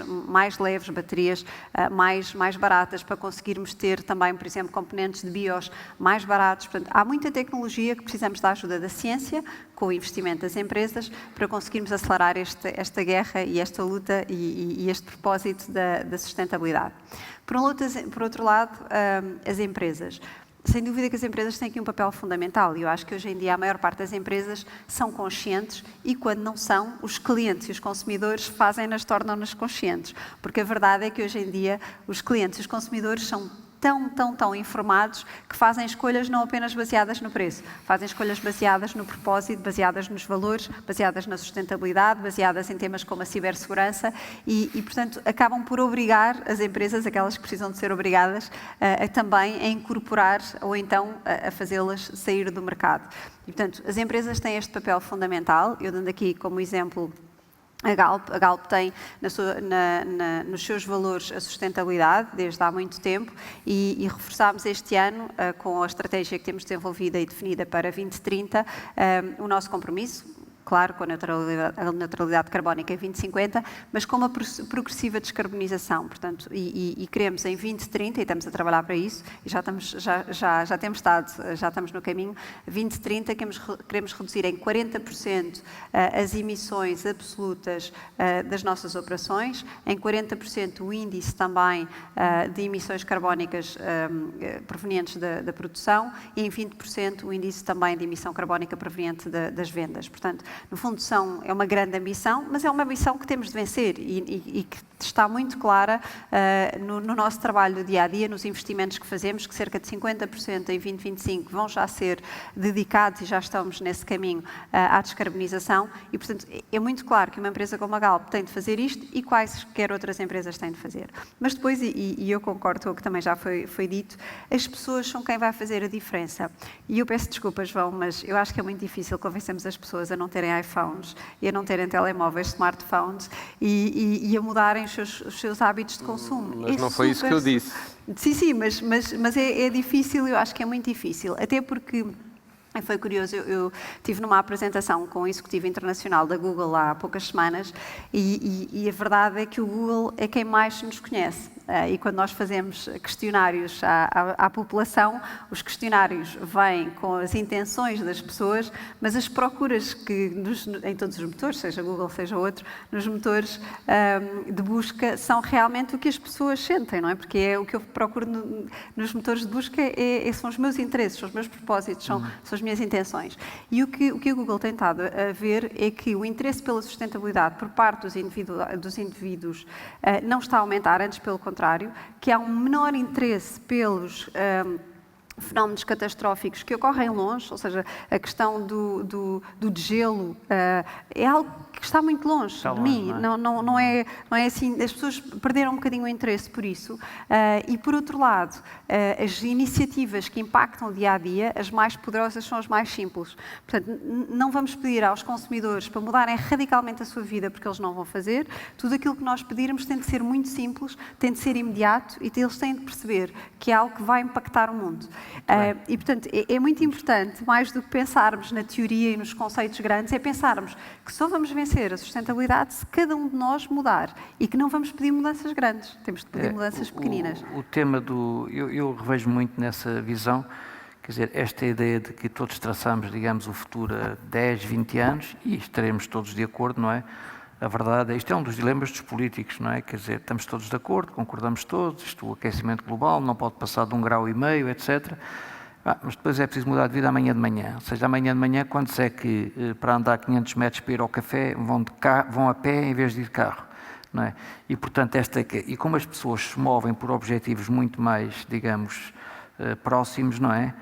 leves, baterias mais baratas, para conseguirmos ter também, por exemplo, componentes de BIOS mais baratos. Portanto, há muita tecnologia que precisamos da ajuda da ciência, com o investimento das empresas, para conseguirmos acelerar esta guerra e esta luta e este propósito da sustentabilidade. Por outro lado, as empresas. Sem dúvida que as empresas têm aqui um papel fundamental e eu acho que hoje em dia a maior parte das empresas são conscientes e quando não são, os clientes e os consumidores tornam-nas conscientes. Porque a verdade é que hoje em dia os clientes e os consumidores são tão informados que fazem escolhas não apenas baseadas no preço, fazem escolhas baseadas no propósito, baseadas nos valores, baseadas na sustentabilidade, baseadas em temas como a cibersegurança e portanto, acabam por obrigar as empresas, aquelas que precisam de ser obrigadas, também a incorporar ou então a fazê-las sair do mercado. E, portanto, as empresas têm este papel fundamental, eu dando aqui como exemplo a Galp tem nos seus valores a sustentabilidade desde há muito tempo e reforçámos este ano com a estratégia que temos desenvolvida e definida para 2030 o nosso compromisso. Claro, com a neutralidade carbónica em 2050, mas com uma progressiva descarbonização. Portanto, e queremos em 2030, e estamos a trabalhar para isso, e já estamos no caminho, 2030 queremos reduzir em 40% as emissões absolutas das nossas operações, em 40% o índice também de emissões carbónicas provenientes da produção e em 20% o índice também de emissão carbónica proveniente das vendas. Portanto, no fundo, é uma grande ambição, mas é uma ambição que temos de vencer e que está muito clara no nosso trabalho do dia-a-dia, nos investimentos que fazemos, que cerca de 50% em 2025 vão já ser dedicados e já estamos nesse caminho à descarbonização e, portanto, é muito claro que uma empresa como a Galp tem de fazer isto e quaisquer outras empresas têm de fazer. Mas depois, e eu concordo com o que também já foi dito, as pessoas são quem vai fazer a diferença. E eu peço desculpas, João, mas eu acho que é muito difícil convencermos as pessoas a não terem iPhones e a não terem telemóveis, smartphones e a mudarem os seus hábitos de consumo. Mas não foi isso que eu disse. Sim, mas é difícil, eu acho que é muito difícil, até porque foi curioso, eu estive numa apresentação com o Executivo Internacional da Google há poucas semanas e a verdade é que o Google é quem mais nos conhece. E quando nós fazemos questionários à população, os questionários vêm com as intenções das pessoas, mas as procuras que em todos os motores, seja Google, seja outro, nos motores de busca, são realmente o que as pessoas sentem, não é? Porque é o que eu procuro nos motores de busca, são os meus interesses, são os meus propósitos, são as minhas intenções. E o que a Google tem estado a ver é que o interesse pela sustentabilidade por parte dos indivíduos não está a aumentar, antes pelo contrário, que há um menor interesse pelos fenómenos catastróficos que ocorrem longe, ou seja, a questão do degelo é algo que está muito longe de mim. Não é assim, as pessoas perderam um bocadinho o interesse por isso. E, por outro lado, as iniciativas que impactam o dia-a-dia, as mais poderosas são as mais simples. Portanto, não vamos pedir aos consumidores para mudarem radicalmente a sua vida, porque eles não vão fazer. Tudo aquilo que nós pedirmos tem de ser muito simples, tem de ser imediato e eles têm de perceber que é algo que vai impactar o mundo. E, portanto, é muito importante, mais do que pensarmos na teoria e nos conceitos grandes, é pensarmos que só vamos vencer a sustentabilidade se cada um de nós mudar e que não vamos pedir mudanças grandes, temos de pedir mudanças pequeninas. O tema eu revejo muito nessa visão, quer dizer, esta ideia de que todos traçamos, digamos, o futuro a 10, 20 anos e estaremos todos de acordo, não é? A verdade é, isto é um dos dilemas dos políticos, não é? Quer dizer, estamos todos de acordo, concordamos todos, o aquecimento global não pode passar de 1,5 graus, etc. Mas depois é preciso mudar de vida amanhã de manhã. Ou seja, amanhã de manhã, quantos é que para andar 500 metros para ir ao café vão a pé em vez de ir de carro? Não é? E, portanto, e como as pessoas se movem por objetivos muito mais, digamos, próximos, não é?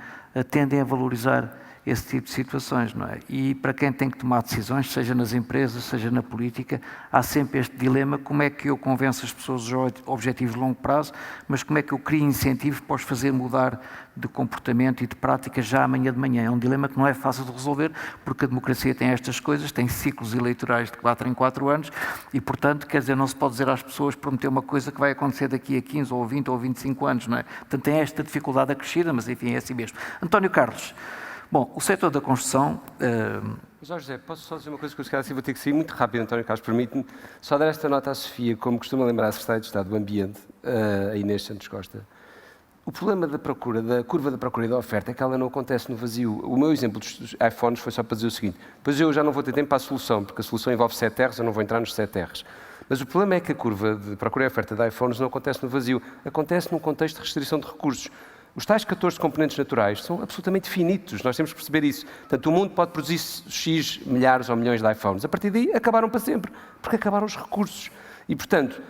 Tendem a valorizar esse tipo de situações, não é? E para quem tem que tomar decisões, seja nas empresas, seja na política, há sempre este dilema: como é que eu convenço as pessoas dos objetivos de longo prazo, mas como é que eu crio incentivos para os fazer mudar de comportamento e de prática já amanhã de manhã? É um dilema que não é fácil de resolver, porque a democracia tem estas coisas, tem ciclos eleitorais de 4 em 4 anos e, portanto, quer dizer, não se pode dizer às pessoas prometer uma coisa que vai acontecer daqui a 15 ou 20 ou 25 anos, não é? Portanto, tem esta dificuldade acrescida, mas enfim, é assim mesmo. António Carlos. Bom, o setor da construção... Jorge José, posso só dizer uma coisa que eu se calhar vou ter que sair muito rápido, António Carlos, permite-me só dar esta nota à Sofia, como costuma lembrar a Secretária de Estado do Ambiente, a Inês Santos Costa. O problema da procura, da curva da procura e da oferta, é que ela não acontece no vazio. O meu exemplo dos iPhones foi só para dizer o seguinte: pois eu já não vou ter tempo para a solução, porque a solução envolve 7 R's, eu não vou entrar nos 7 R's. Mas o problema é que a curva de procura e oferta de iPhones não acontece no vazio, acontece num contexto de restrição de recursos. Os tais 14 componentes naturais são absolutamente finitos, nós temos que perceber isso. Portanto, o mundo pode produzir X milhares ou milhões de iPhones. A partir daí, acabaram para sempre, porque acabaram os recursos. E, portanto,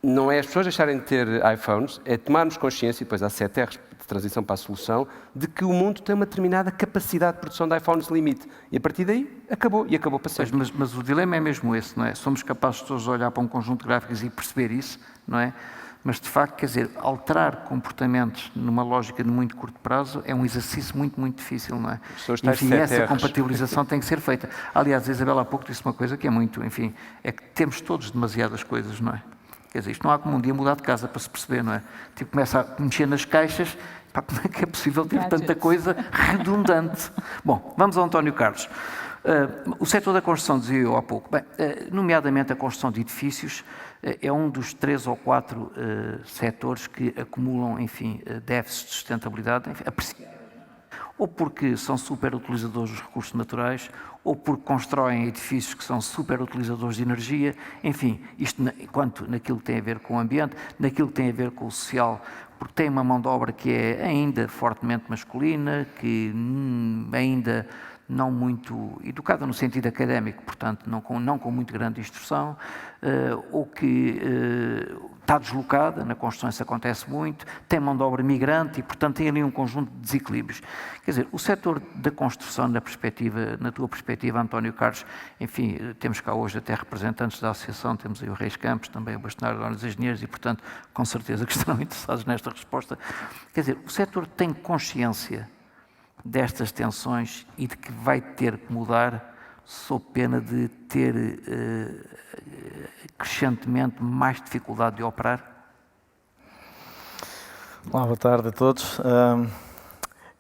não é as pessoas deixarem de ter iPhones, é tomarmos consciência, e depois há 7 R's de transição para a solução, de que o mundo tem uma determinada capacidade de produção de iPhones limite. E a partir daí, acabou, e acabou para sempre. Mas o dilema é mesmo esse, não é? Somos capazes de todos olhar para um conjunto de gráficos e perceber isso, não é? Mas, de facto, quer dizer, alterar comportamentos numa lógica de muito curto prazo é um exercício muito, muito difícil, não é? Enfim, essa compatibilização tem que ser feita. Aliás, a Isabela há pouco disse uma coisa que é muito, enfim, é que temos todos demasiadas coisas, não é? Quer dizer, isto não há como um dia mudar de casa para se perceber, não é? Tipo, começa a mexer nas caixas, pá, como é que é possível ter tanta coisa redundante? Bom, vamos ao António Carlos. O setor da construção, dizia eu há pouco, bem, nomeadamente a construção de edifícios, é um dos 3 ou 4 setores que acumulam, enfim, déficits de sustentabilidade, enfim, apreciados, ou porque são superutilizadores dos recursos naturais, ou porque constroem edifícios que são superutilizadores de energia, enfim, isto quanto naquilo que tem a ver com o ambiente, naquilo que tem a ver com o social, porque tem uma mão de obra que é ainda fortemente masculina, que ainda não muito educada no sentido académico, portanto, não com muito grande instrução, ou que está deslocada, na construção isso acontece muito, tem mão de obra migrante e, portanto, tem ali um conjunto de desequilíbrios. Quer dizer, o setor da construção, na tua perspectiva, António Carlos, enfim, temos cá hoje até representantes da associação, temos aí o Reis Campos, também o Bastonário da Ordem dos Engenheiros e, portanto, com certeza que estarão interessados nesta resposta. Quer dizer, o setor tem consciência destas tensões e de que vai ter que mudar sob pena de ter crescentemente mais dificuldade de operar? Olá, boa tarde a todos.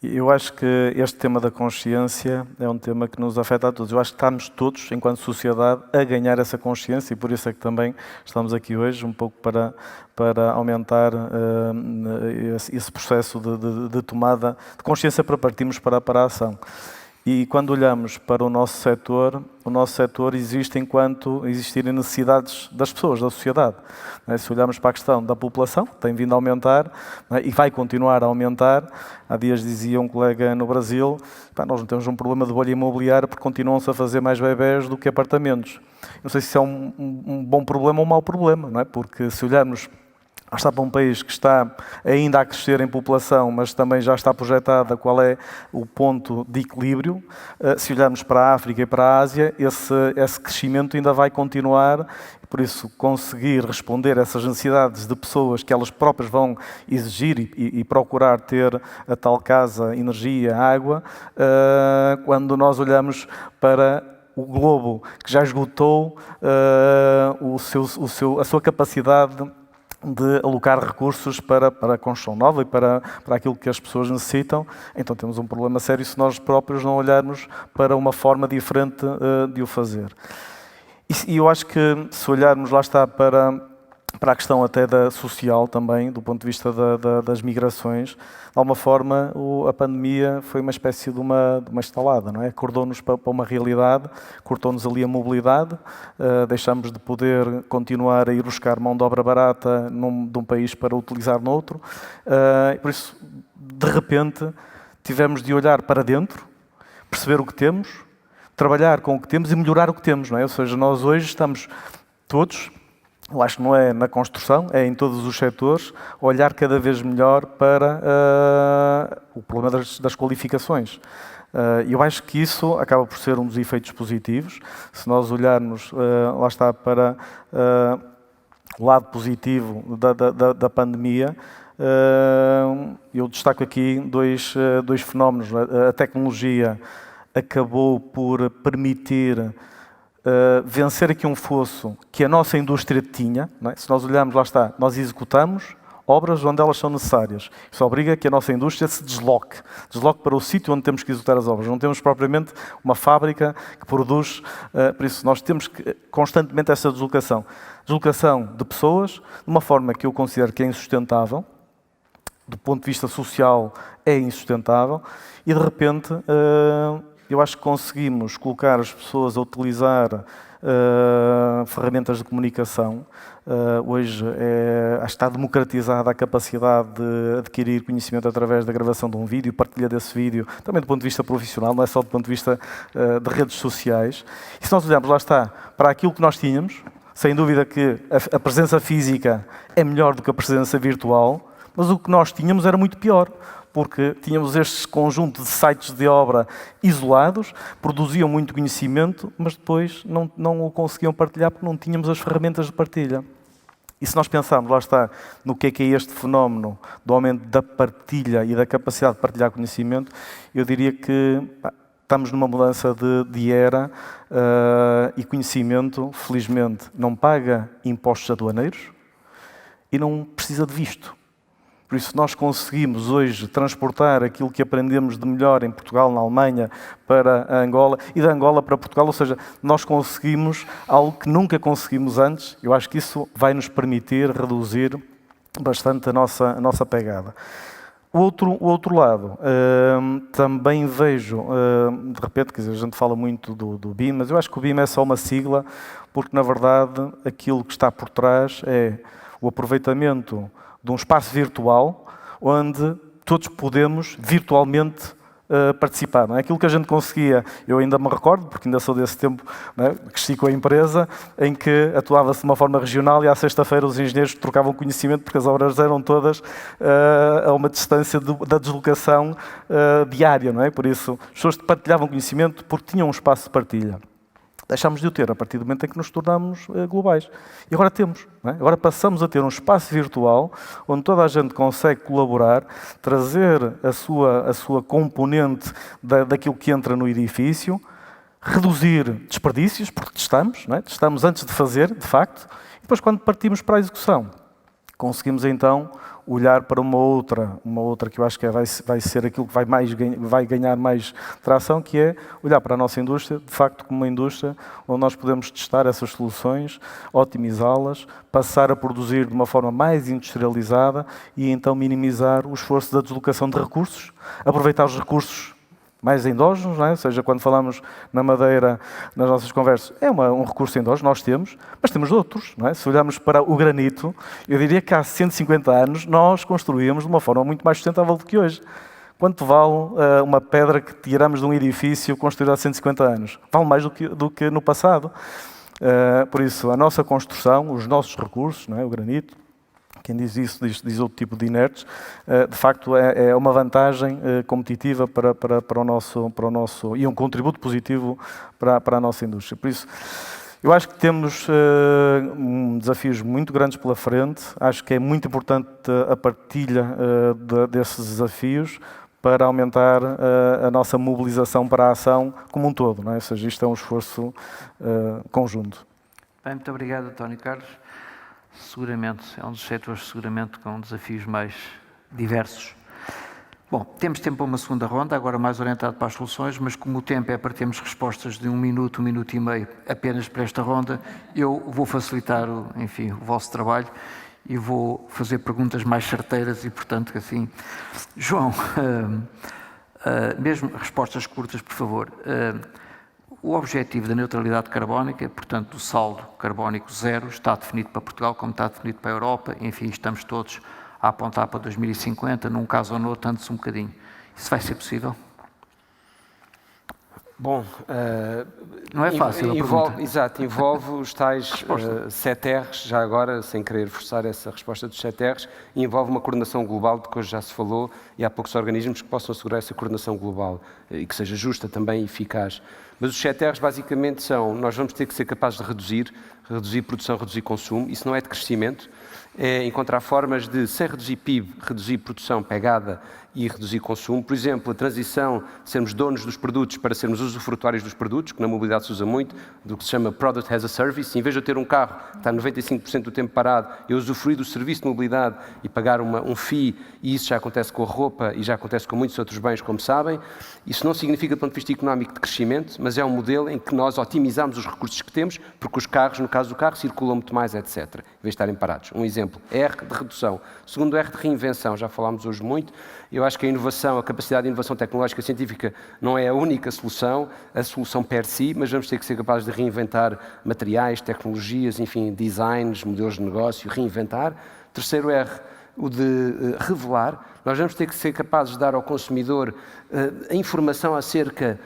Eu acho que este tema da consciência é um tema que nos afeta a todos. Eu acho que estamos todos, enquanto sociedade, a ganhar essa consciência e por isso é que também estamos aqui hoje, um pouco para aumentar esse processo de tomada de consciência para partirmos para a ação. E quando olhamos para o nosso setor existe enquanto existirem necessidades das pessoas, da sociedade. Se olharmos para a questão da população, tem vindo a aumentar e vai continuar a aumentar. Há dias dizia um colega no Brasil, nós não temos um problema de bolha imobiliária porque continuam-se a fazer mais bebés do que apartamentos. Não sei se isso é um bom problema ou um mau problema, não é? Porque se olharmos está para um país que está ainda a crescer em população, mas também já está projetada qual é o ponto de equilíbrio. Se olharmos para a África e para a Ásia, esse crescimento ainda vai continuar. Por isso, conseguir responder a essas necessidades de pessoas que elas próprias vão exigir e procurar ter a tal casa, energia, água, quando nós olhamos para o globo que já esgotou a sua capacidade de alocar recursos para a construção nova e para aquilo que as pessoas necessitam, então temos um problema sério se nós próprios não olharmos para uma forma diferente de o fazer. E eu acho que se olharmos, lá está, para a questão até da social também, do ponto de vista das migrações, de alguma forma a pandemia foi uma espécie de uma estalada, não é? Acordou-nos para uma realidade, cortou-nos ali a mobilidade, deixamos de poder continuar a ir buscar mão de obra barata de um país para utilizar noutro, por isso, de repente, tivemos de olhar para dentro, perceber o que temos, trabalhar com o que temos e melhorar o que temos, não é? Ou seja, nós hoje estamos todos, eu acho que não é na construção, é em todos os setores, olhar cada vez melhor para o problema das qualificações. Eu acho que isso acaba por ser um dos efeitos positivos. Se nós olharmos, lá está, para o lado positivo da pandemia, eu destaco aqui dois fenómenos. A tecnologia acabou por permitir vencer aqui um fosso que a nossa indústria tinha, não é? Se nós olharmos, lá está, nós executamos obras onde elas são necessárias. Isso obriga que a nossa indústria se desloque para o sítio onde temos que executar as obras. Não temos propriamente uma fábrica que produz, por isso nós temos constantemente essa deslocação. Deslocação de pessoas, de uma forma que eu considero que é insustentável, do ponto de vista social é insustentável, e de repente eu acho que conseguimos colocar as pessoas a utilizar ferramentas de comunicação. Hoje acho que está democratizada a capacidade de adquirir conhecimento através da gravação de um vídeo, partilha desse vídeo, também do ponto de vista profissional, não é só do ponto de vista de redes sociais. E se nós olharmos, lá está, para aquilo que nós tínhamos, sem dúvida que a presença física é melhor do que a presença virtual, mas o que nós tínhamos era muito pior, porque tínhamos este conjunto de sites de obra isolados, produziam muito conhecimento, mas depois não o conseguiam partilhar porque não tínhamos as ferramentas de partilha. E se nós pensarmos, lá está, no que é este fenómeno do aumento da partilha e da capacidade de partilhar conhecimento, eu diria que estamos numa mudança de era e conhecimento, felizmente, não paga impostos aduaneiros e não precisa de visto. Por isso, nós conseguimos hoje transportar aquilo que aprendemos de melhor em Portugal, na Alemanha, para a Angola e da Angola para Portugal, ou seja, nós conseguimos algo que nunca conseguimos antes. Eu acho que isso vai nos permitir reduzir bastante a nossa pegada. O outro lado, também vejo, de repente, quer dizer, a gente fala muito do BIM, mas eu acho que o BIM é só uma sigla, porque, na verdade, aquilo que está por trás é o aproveitamento de um espaço virtual onde todos podemos virtualmente participar. Não é? Aquilo que a gente conseguia, eu ainda me recordo, porque ainda sou desse tempo, não é? Cresci com a empresa, em que atuava-se de uma forma regional e à sexta-feira os engenheiros trocavam conhecimento porque as obras eram todas a uma distância da deslocação diária. Não é? Por isso, as pessoas partilhavam conhecimento porque tinham um espaço de partilha. Deixámos de o ter a partir do momento em que nos tornámos globais. E agora temos. Não é? Agora passamos a ter um espaço virtual onde toda a gente consegue colaborar, trazer a sua componente daquilo que entra no edifício, reduzir desperdícios, porque testamos, não é? Testamos antes de fazer, de facto, e depois quando partimos para a execução, conseguimos então olhar para uma outra que eu acho que vai ser aquilo que vai ganhar mais tração, que é olhar para a nossa indústria, de facto, como uma indústria onde nós podemos testar essas soluções, otimizá-las, passar a produzir de uma forma mais industrializada e então minimizar o esforço da deslocação de recursos, aproveitar os recursos mais endógenos, não é? Ou seja, quando falamos na madeira, nas nossas conversas, é um recurso endógeno, nós temos, mas temos outros, não é? Se olharmos para o granito, eu diria que há 150 anos nós construíamos de uma forma muito mais sustentável do que hoje. Quanto vale uma pedra que tiramos de um edifício construído há 150 anos? Vale mais do que no passado. Por isso, a nossa construção, os nossos recursos, não é? O granito, quem diz isso diz outro tipo de inertes, de facto é uma vantagem competitiva para o nosso e um contributo positivo para a nossa indústria. Por isso, eu acho que temos desafios muito grandes pela frente, acho que é muito importante a partilha desses desafios para aumentar a nossa mobilização para a ação como um todo, não é? Ou seja, isto é um esforço conjunto. Bem, muito obrigado, António Carlos. Seguramente, é um dos setores seguramente com desafios mais diversos. Bom, temos tempo para uma segunda ronda, agora mais orientado para as soluções, mas como o tempo é para termos respostas de 1 minuto e meio apenas para esta ronda, eu vou facilitar, o vosso trabalho e vou fazer perguntas mais certeiras e, portanto, assim... João, mesmo respostas curtas, por favor. O objetivo da neutralidade carbónica, portanto, do saldo carbónico zero, está definido para Portugal, como está definido para a Europa. Enfim, estamos todos a apontar para 2050, num caso ou no outro, antes um bocadinho. Isso vai ser possível? Bom, Não é fácil a pergunta. Exato, envolve os tais 7 R's, já agora, sem querer forçar essa resposta dos 7 R's, envolve uma coordenação global, de que hoje já se falou, e há poucos organismos que possam assegurar essa coordenação global e que seja justa também e eficaz. Mas os 7 R's basicamente são, nós vamos ter que ser capazes de reduzir produção, reduzir consumo, isso não é de crescimento, é encontrar formas de, sem reduzir PIB, reduzir produção, pegada e reduzir consumo. Por exemplo, a transição de sermos donos dos produtos para sermos usufrutuários dos produtos, que na mobilidade se usa muito, do que se chama Product as a Service. Em vez de eu ter um carro que está 95% do tempo parado, eu usufruir do serviço de mobilidade e pagar um fee, e isso já acontece com a roupa e já acontece com muitos outros bens, como sabem. Isso não significa, do ponto de vista económico, de crescimento, mas é um modelo em que nós otimizamos os recursos que temos, porque os carros, no caso do carro, circulam muito mais, etc., em vez de estarem parados. Um exemplo, R de redução. Segundo, R de reinvenção, já falámos hoje muito. Eu acho que a inovação, a capacidade de inovação tecnológica e científica não é a única solução, a solução per si, mas vamos ter que ser capazes de reinventar materiais, tecnologias, enfim, designs, modelos de negócio, reinventar. Terceiro R, o de revelar. Nós vamos ter que ser capazes de dar ao consumidor a informação acerca,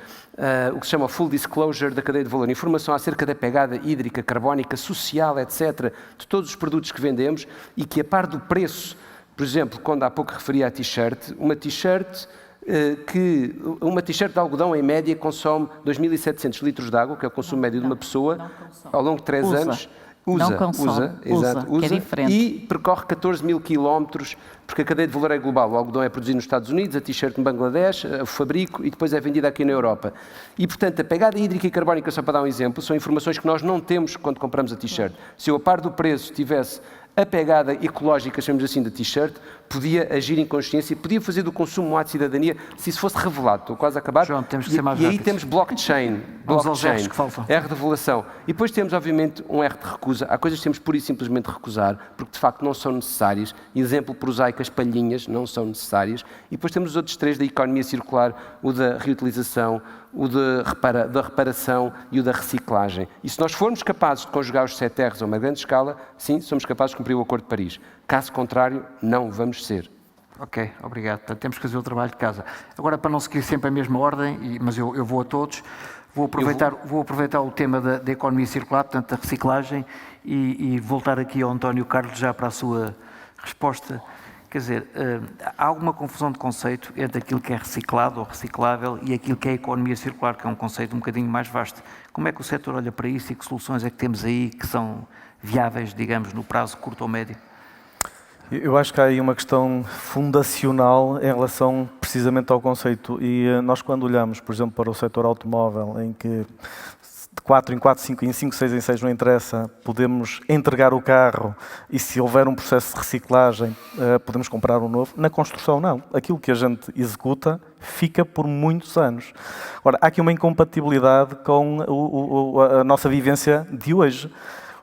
o que se chama full disclosure da cadeia de valor, informação acerca da pegada hídrica, carbónica, social, etc., de todos os produtos que vendemos e que, a par do preço, por exemplo, quando há pouco referia à t-shirt, uma t-shirt de algodão, em média, consome 2.700 litros de água, que é o consumo médio de uma pessoa, ao longo de 3 anos. Usa, que é diferente. E percorre 14 mil quilómetros, porque a cadeia de valor é global. O algodão é produzido nos Estados Unidos, a t-shirt no Bangladesh, o fabrico e depois é vendida aqui na Europa. E, portanto, a pegada hídrica e carbónica, só para dar um exemplo, são informações que nós não temos quando compramos a t-shirt. Se eu, a par do preço, tivesse a pegada ecológica, chamamos assim, da t-shirt, podia agir em consciência e podia fazer do consumo um ato de cidadania se isso fosse revelado. Estou quase a acabar. João, temos que ser mais e aí rápidos. temos blockchain, Vamos aos R's que faltam. R de revelação. E depois temos, obviamente, um R de recusa. Há coisas que temos pura e simplesmente recusar, porque de facto não são necessárias. Exemplo prosaico, as palhinhas não são necessárias. E depois temos os outros 3 da economia circular, o da reutilização, o da reparação e o da reciclagem. E se nós formos capazes de conjugar os 7 R's a uma grande escala, sim, somos capazes de cumprir o Acordo de Paris. Caso contrário, não vamos ser. Ok, obrigado. Portanto, temos que fazer o trabalho de casa. Agora, para não seguir sempre a mesma ordem, mas eu vou a todos, vou aproveitar o tema da economia circular, portanto, da reciclagem, e voltar aqui ao António Carlos já para a sua resposta. Quer dizer, há alguma confusão de conceito entre aquilo que é reciclado ou reciclável e aquilo que é economia circular, que é um conceito um bocadinho mais vasto. Como é que o setor olha para isso e que soluções é que temos aí que são viáveis, digamos, no prazo curto ou médio? Eu acho que há aí uma questão fundacional em relação precisamente ao conceito. E nós, quando olhamos, por exemplo, para o setor automóvel, em que de 4 em 4, 5 em 5, 6 em 6 não interessa, podemos entregar o carro e, se houver um processo de reciclagem, podemos comprar um novo. Na construção, não. Aquilo que a gente executa fica por muitos anos. Ora, há aqui uma incompatibilidade com a nossa vivência de hoje.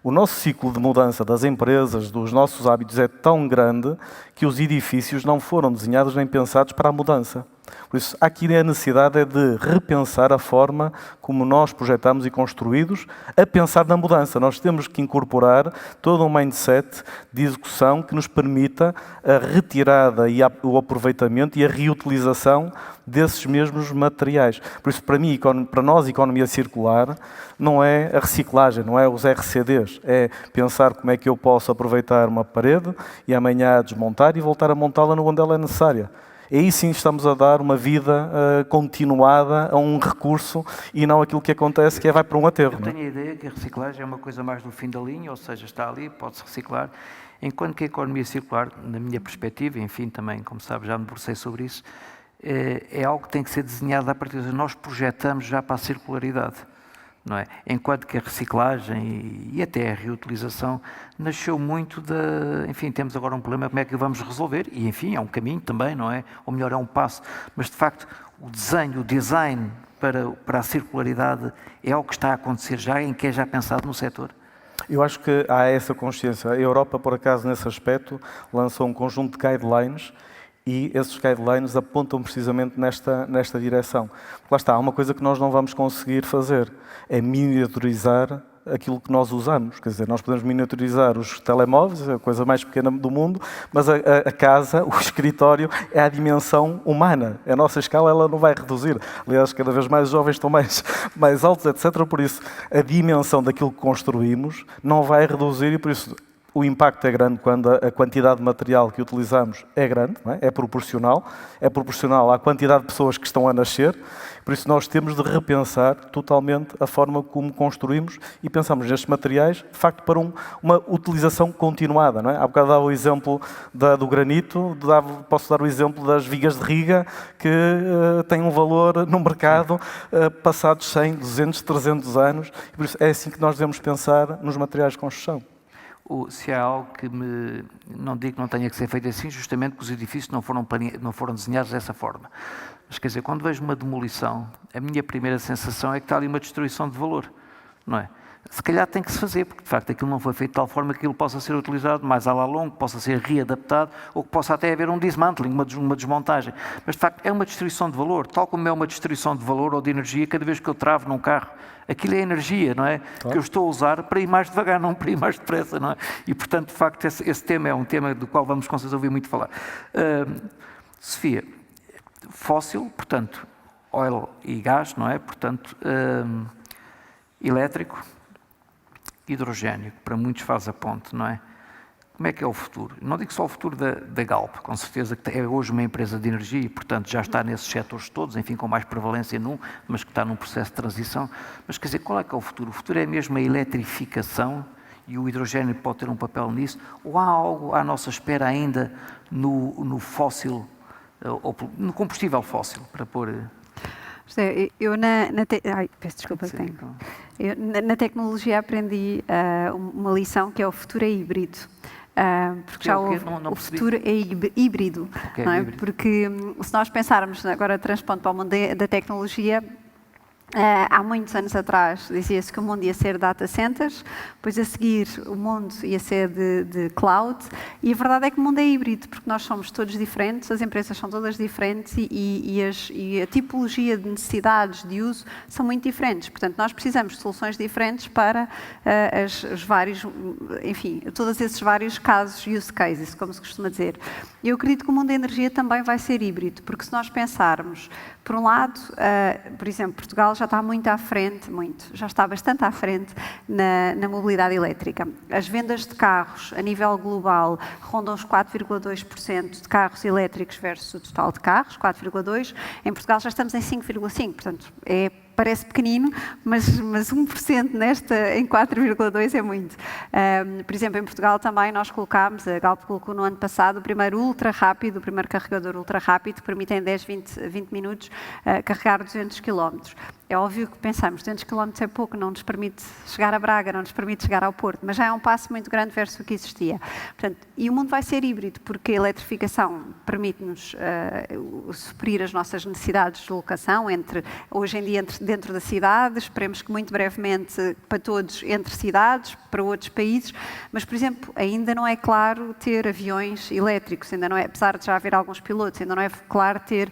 O nosso ciclo de mudança das empresas, dos nossos hábitos, é tão grande que os edifícios não foram desenhados nem pensados para a mudança. Por isso, aqui a necessidade de repensar a forma como nós projetamos e construídos a pensar na mudança. Nós temos que incorporar todo um mindset de execução que nos permita a retirada e o aproveitamento e a reutilização desses mesmos materiais. Por isso, para mim, para nós, economia circular, não é a reciclagem, não é os RCDs, é pensar como é que eu posso aproveitar uma parede e amanhã desmontar e voltar a montá-la onde ela é necessária. Aí sim estamos a dar uma vida continuada a um recurso e não aquilo que acontece, que vai para um aterro. Eu tenho a ideia que a reciclagem é uma coisa mais do fim da linha, ou seja, está ali, pode-se reciclar, enquanto que a economia circular, na minha perspectiva, enfim, também, como sabe, já me debrucei sobre isso, é algo que tem que ser desenhado a partir de nós projetamos já para a circularidade. Não é? Enquanto que a reciclagem e até a reutilização nasceu muito da... Enfim, temos agora um problema, como é que o vamos resolver? E, enfim, é um caminho também, não é? Ou melhor, é um passo. Mas, de facto, o design para a circularidade é algo que está a acontecer já, em que é já pensado no setor? Eu acho que há essa consciência. A Europa, por acaso, nesse aspecto, lançou um conjunto de guidelines e esses guidelines apontam precisamente nesta direção. Lá está, há uma coisa que nós não vamos conseguir fazer, é miniaturizar aquilo que nós usamos. Quer dizer, nós podemos miniaturizar os telemóveis, a coisa mais pequena do mundo, mas a casa, o escritório, é a dimensão humana. A nossa escala ela não vai reduzir. Aliás, cada vez mais jovens estão mais altos, etc. Por isso, a dimensão daquilo que construímos não vai reduzir e, por isso, o impacto é grande quando a quantidade de material que utilizamos é grande, não é? É proporcional à quantidade de pessoas que estão a nascer, por isso nós temos de repensar totalmente a forma como construímos e pensamos nestes materiais, de facto, para uma utilização continuada, não é? Há bocado dava o exemplo do granito, posso dar o exemplo das vigas de riga, que têm um valor no mercado passados 100, 200, 300 anos, e por isso é assim que nós devemos pensar nos materiais de construção. Se há algo que não digo que não tenha que ser feito assim, justamente porque os edifícios não foram desenhados dessa forma. Mas, quer dizer, quando vejo uma demolição, a minha primeira sensação é que está ali uma destruição de valor, não é? Se calhar tem que se fazer, porque de facto aquilo não foi feito de tal forma que aquilo possa ser utilizado mais a lá longo, que possa ser readaptado, ou que possa até haver um dismantling, uma desmontagem. Mas de facto é uma destruição de valor, tal como é uma destruição de valor ou de energia cada vez que eu travo num carro. Aquilo é energia, não é? Claro. Que eu estou a usar para ir mais devagar, não para ir mais depressa, não é? E portanto, de facto, esse tema é um tema do qual vamos com certeza ouvir muito falar. Sofia, fóssil, portanto, óleo e gás, não é? Portanto, elétrico, hidrogénio, que para muitos faz a ponte, não é? Como é que é o futuro? Não digo só o futuro da Galp, com certeza que é hoje uma empresa de energia e, portanto, já está nesses setores todos, enfim, com mais prevalência mas que está num processo de transição. Mas, quer dizer, qual é que é o futuro? O futuro é mesmo a eletrificação e o hidrogénio pode ter um papel nisso? Ou há algo à nossa espera ainda no fóssil, ou no combustível fóssil, para pôr... Eu peço desculpa, na tecnologia aprendi uma lição que é o futuro é híbrido. Porque já o futuro é híbrido, não é? Porque se nós pensarmos, agora transpondo para o mundo da tecnologia, há muitos anos atrás dizia-se que o mundo ia ser data centers, depois a seguir o mundo ia ser de cloud, e a verdade é que o mundo é híbrido, porque nós somos todos diferentes, as empresas são todas diferentes e a tipologia de necessidades de uso são muito diferentes. Portanto, nós precisamos de soluções diferentes para todos esses vários casos, use cases, como se costuma dizer. Eu acredito que o mundo da energia também vai ser híbrido, porque se nós pensarmos, por um lado, por exemplo, Portugal já está muito à frente, já está bastante à frente na mobilidade elétrica. As vendas de carros a nível global rondam os 4,2% de carros elétricos versus o total de carros, 4,2%. Em Portugal já estamos em 5,5%, portanto, parece pequenino, mas 1% em 4,2 é muito. Por exemplo, em Portugal também nós colocámos, a Galp colocou no ano passado o primeiro ultra rápido, o primeiro carregador ultra rápido, que permite em 10, 20 minutos carregar 200 km. É óbvio que pensamos, 200 km é pouco, não nos permite chegar a Braga, não nos permite chegar ao Porto, mas já é um passo muito grande versus o que existia. Portanto, e o mundo vai ser híbrido, porque a eletrificação permite-nos suprir as nossas necessidades de locação, hoje em dia dentro da cidade, esperemos que muito brevemente para todos entre cidades, para outros países, mas, por exemplo, ainda não é claro ter aviões elétricos, ainda não é, apesar de já haver alguns pilotos, ainda não é claro ter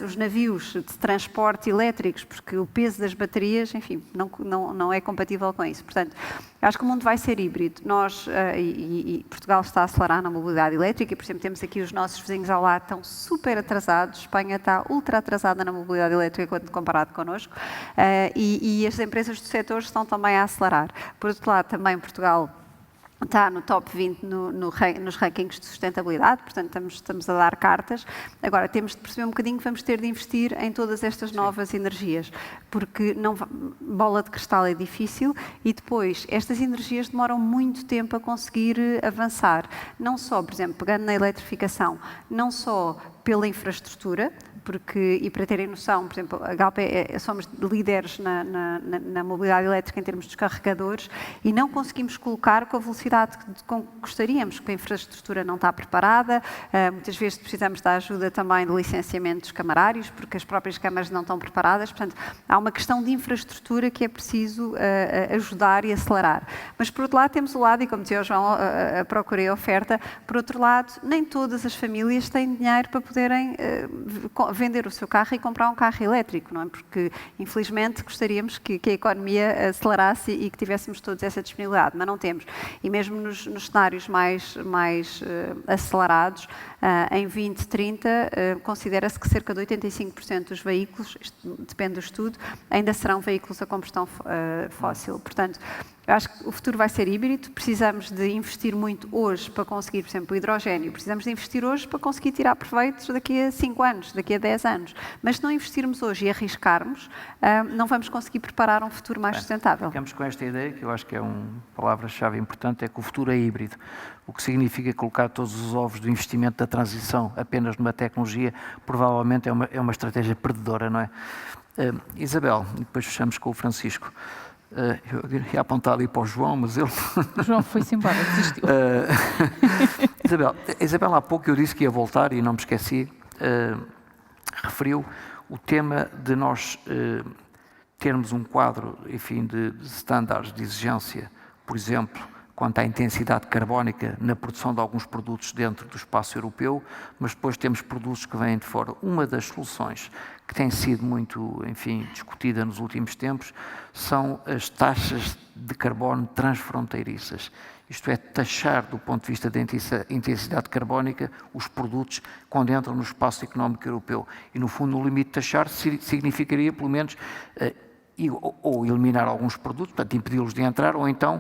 os navios de transporte elétricos, porque o peso das baterias, enfim, não é compatível com isso. Portanto, acho que o mundo vai ser híbrido. Nós, Portugal está a acelerar na mobilidade elétrica e, por exemplo, temos aqui os nossos vizinhos ao lado, estão super atrasados, Espanha está ultra atrasada na mobilidade elétrica quando comparado connosco, e as empresas do setor estão também a acelerar. Por outro lado, também Portugal está no top 20 nos rankings de sustentabilidade, portanto estamos a dar cartas. Agora, temos de perceber um bocadinho que vamos ter de investir em todas estas novas energias, porque bola de cristal é difícil e depois estas energias demoram muito tempo a conseguir avançar. Não só, por exemplo, pegando na eletrificação, não só pela infraestrutura, e para terem noção, por exemplo, a Galp somos líderes na mobilidade elétrica em termos dos carregadores e não conseguimos colocar com a velocidade com que gostaríamos, porque a infraestrutura não está preparada, muitas vezes precisamos da ajuda também de licenciamentos camarários, porque as próprias câmaras não estão preparadas, portanto, há uma questão de infraestrutura que é preciso ajudar e acelerar. Mas, por outro lado, temos o lado, e como dizia o João, procurei a oferta, por outro lado, nem todas as famílias têm dinheiro para poderem vender o seu carro e comprar um carro elétrico, não é? Porque, infelizmente, gostaríamos que a economia acelerasse e que tivéssemos todos essa disponibilidade, mas não temos. E mesmo nos cenários mais acelerados, em 2030, considera-se que cerca de 85% dos veículos, isto depende do estudo, ainda serão veículos a combustão fóssil. Portanto, eu acho que o futuro vai ser híbrido, precisamos de investir muito hoje para conseguir, por exemplo, o hidrogênio, precisamos de investir hoje para conseguir tirar proveitos daqui a 5 anos, daqui a 10 anos. Mas se não investirmos hoje e arriscarmos, não vamos conseguir preparar um futuro mais sustentável. Ficamos com esta ideia, que eu acho que é uma palavra-chave importante, é que o futuro é híbrido, o que significa colocar todos os ovos do investimento da transição apenas numa tecnologia, provavelmente é uma estratégia perdedora, não é? Isabel, e depois fechamos com o Francisco. Eu ia apontar ali para o João, mas ele... O João foi-se embora, desistiu. Isabel, há pouco eu disse que ia voltar e não me esqueci, referiu o tema de nós termos um quadro, enfim, de estándares de exigência, por exemplo, quanto à intensidade carbónica na produção de alguns produtos dentro do espaço europeu, mas depois temos produtos que vêm de fora. Uma das soluções que tem sido muito, enfim, discutida nos últimos tempos são as taxas de carbono transfronteiriças. Isto é, taxar do ponto de vista da intensidade carbónica os produtos quando entram no espaço económico europeu. E, no fundo, o limite de taxar significaria, pelo menos, ou eliminar alguns produtos, portanto, impedi-los de entrar, ou então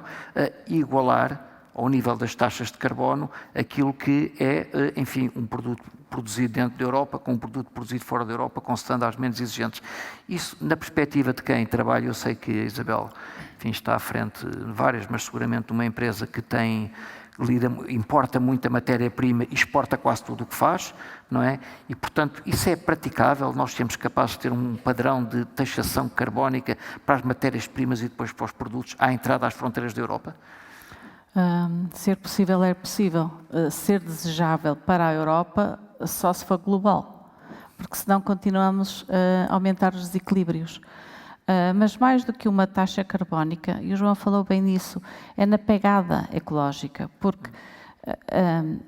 igualar ao nível das taxas de carbono aquilo que é, enfim, um produto produzido dentro da Europa com um produto produzido fora da Europa com estándares menos exigentes. Isso, na perspectiva de quem trabalha, eu sei que a Isabel, enfim, está à frente de várias, mas seguramente de uma empresa que importa muita matéria-prima e exporta quase tudo o que faz, não é? E, portanto, isso é praticável, nós temos capazes de ter um padrão de taxação carbónica para as matérias-primas e depois para os produtos à entrada às fronteiras da Europa? Ser possível é possível. Ser desejável para a Europa só se for global, porque senão continuamos a aumentar os desequilíbrios. Mas mais do que uma taxa carbónica, e o João falou bem nisso, é na pegada ecológica, porque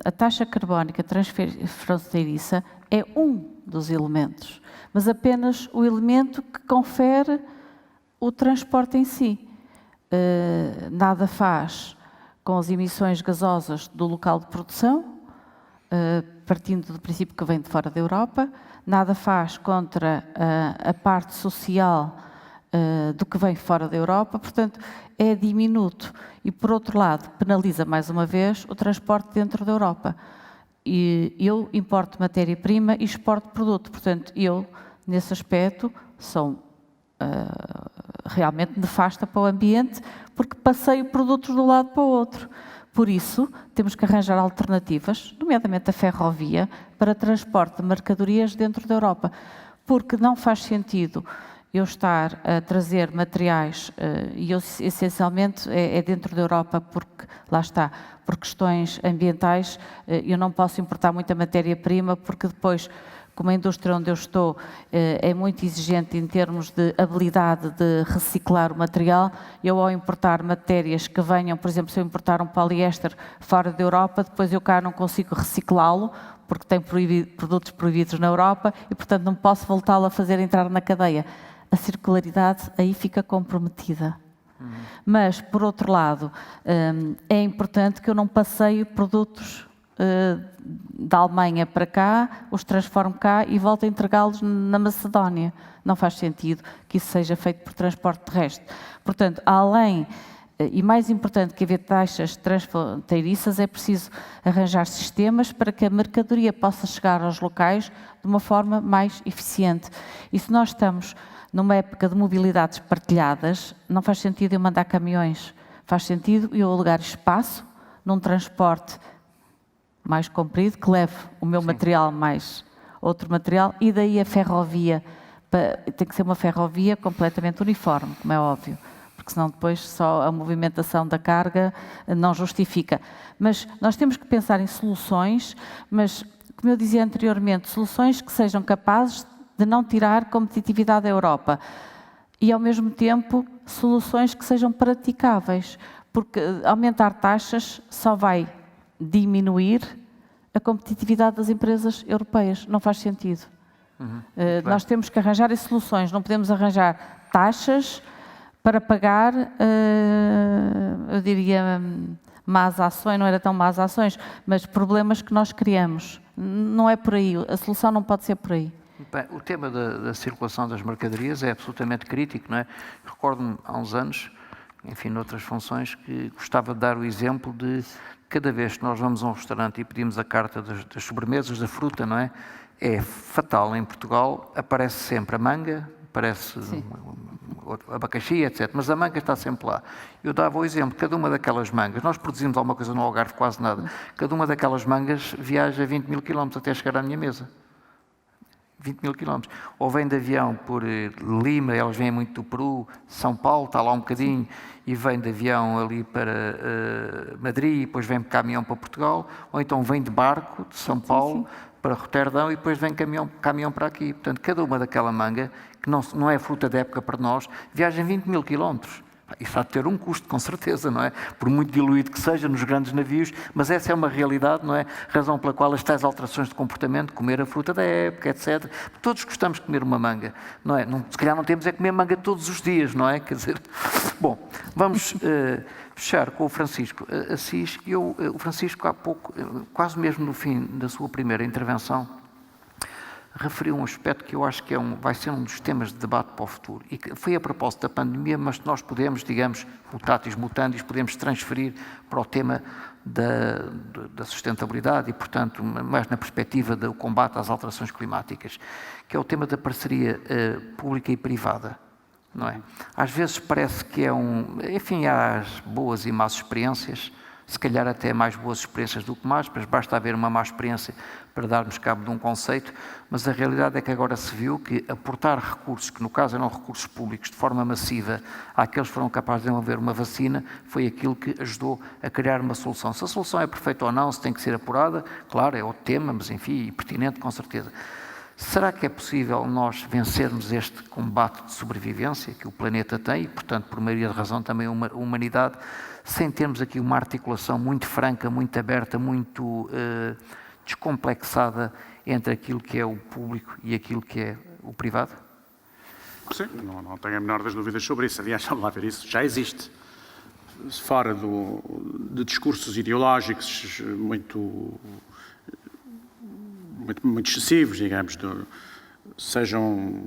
a taxa carbónica transfronteiriça é um dos elementos, mas apenas o elemento que confere o transporte em si. Nada faz com as emissões gasosas do local de produção, partindo do princípio que vem de fora da Europa, nada faz contra a parte social do que vem fora da Europa, portanto, é diminuto. E, por outro lado, penaliza, mais uma vez, o transporte dentro da Europa. E eu importo matéria-prima e exporto produto, portanto, eu, nesse aspecto, sou realmente nefasta para o ambiente, porque passeio produtos de um lado para o outro. Por isso, temos que arranjar alternativas, nomeadamente a ferrovia, para transporte de mercadorias dentro da Europa, porque não faz sentido eu estar a trazer materiais, e eu, essencialmente é dentro da Europa, porque, lá está, por questões ambientais, eu não posso importar muita matéria-prima, porque depois, como a indústria onde eu estou é muito exigente em termos de habilidade de reciclar o material, eu ao importar matérias que venham, por exemplo, se eu importar um poliéster fora da Europa, depois eu cá não consigo reciclá-lo, porque tem produtos proibidos na Europa e, portanto, não posso voltá-lo a fazer entrar na cadeia. A circularidade aí fica comprometida. Mas, por outro lado, é importante que eu não passeie produtos da Alemanha para cá, os transforme cá e volto a entregá-los na Macedónia. Não faz sentido que isso seja feito por transporte terrestre. Portanto, além, e mais importante que haver taxas transfronteiriças, é preciso arranjar sistemas para que a mercadoria possa chegar aos locais de uma forma mais eficiente. E se nós estamos numa época de mobilidades partilhadas, não faz sentido eu mandar caminhões. Faz sentido eu alugar espaço num transporte mais comprido, que leve o meu material mais outro material, e daí a ferrovia. Tem que ser uma ferrovia completamente uniforme, como é óbvio, porque senão depois só a movimentação da carga não justifica. Mas nós temos que pensar em soluções, mas, como eu dizia anteriormente, soluções que sejam capazes de não tirar competitividade à Europa e, ao mesmo tempo, soluções que sejam praticáveis, porque aumentar taxas só vai diminuir a competitividade das empresas europeias. Não faz sentido. Nós temos que arranjar as soluções, não podemos arranjar taxas para pagar, eu diria, más ações, não era tão más ações, mas problemas que nós criamos. Não é por aí, a solução não pode ser por aí. Bem, o tema da circulação das mercadorias é absolutamente crítico, não é? Recordo-me há uns anos, enfim, noutras funções, que gostava de dar o exemplo de cada vez que nós vamos a um restaurante e pedimos a carta das sobremesas, da fruta, não é? É fatal em Portugal, aparece sempre a manga, aparece abacaxi, etc. Mas a manga está sempre lá. Eu dava o exemplo, cada uma daquelas mangas, nós produzimos alguma coisa no Algarve, quase nada, cada uma daquelas mangas viaja 20 mil quilómetros até chegar à minha mesa. 20 mil quilómetros. Ou vem de avião por Lima, elas vêm muito do Peru, São Paulo, está lá um bocadinho, e vem de avião ali para Madrid, e depois vem de caminhão para Portugal, ou então vem de barco de São Paulo para Roterdão e depois vem caminhão para aqui. Portanto, cada uma daquela manga, que não é fruta da época para nós, viaja 20 mil quilómetros. Isso há de ter um custo, com certeza, não é? Por muito diluído que seja nos grandes navios, mas essa é uma realidade, não é? Razão pela qual as tais alterações de comportamento, comer a fruta da época, etc. Todos gostamos de comer uma manga, não é? Se calhar não temos é comer manga todos os dias, não é? Quer dizer, bom, vamos fechar com o Francisco Assis. O Francisco, há pouco, quase mesmo no fim da sua primeira intervenção, referiu um aspecto que eu acho que vai ser um dos temas de debate para o futuro, e que foi a propósito da pandemia, mas nós podemos, digamos, mutatis mutandis, podemos transferir para o tema da sustentabilidade e, portanto, mais na perspectiva do combate às alterações climáticas, que é o tema da parceria pública e privada, não é? Às vezes parece que enfim, há as boas e más experiências, se calhar até mais boas experiências do que más, mas basta haver uma má experiência para darmos cabo de um conceito, mas a realidade é que agora se viu que aportar recursos, que no caso eram recursos públicos, de forma massiva, àqueles que foram capazes de desenvolver uma vacina, foi aquilo que ajudou a criar uma solução. Se a solução é perfeita ou não, se tem que ser apurada, claro, é outro tema, mas enfim, e pertinente com certeza. Será que é possível nós vencermos este combate de sobrevivência que o planeta tem e, portanto, por maioria de razão também a humanidade, sem termos aqui uma articulação muito franca, muito aberta, muito descomplexada entre aquilo que é o público e aquilo que é o privado? Sim, não tenho a menor das dúvidas sobre isso. Aliás, vamos lá ver isso, já existe. Fora de discursos ideológicos muito excessivos, digamos, sejam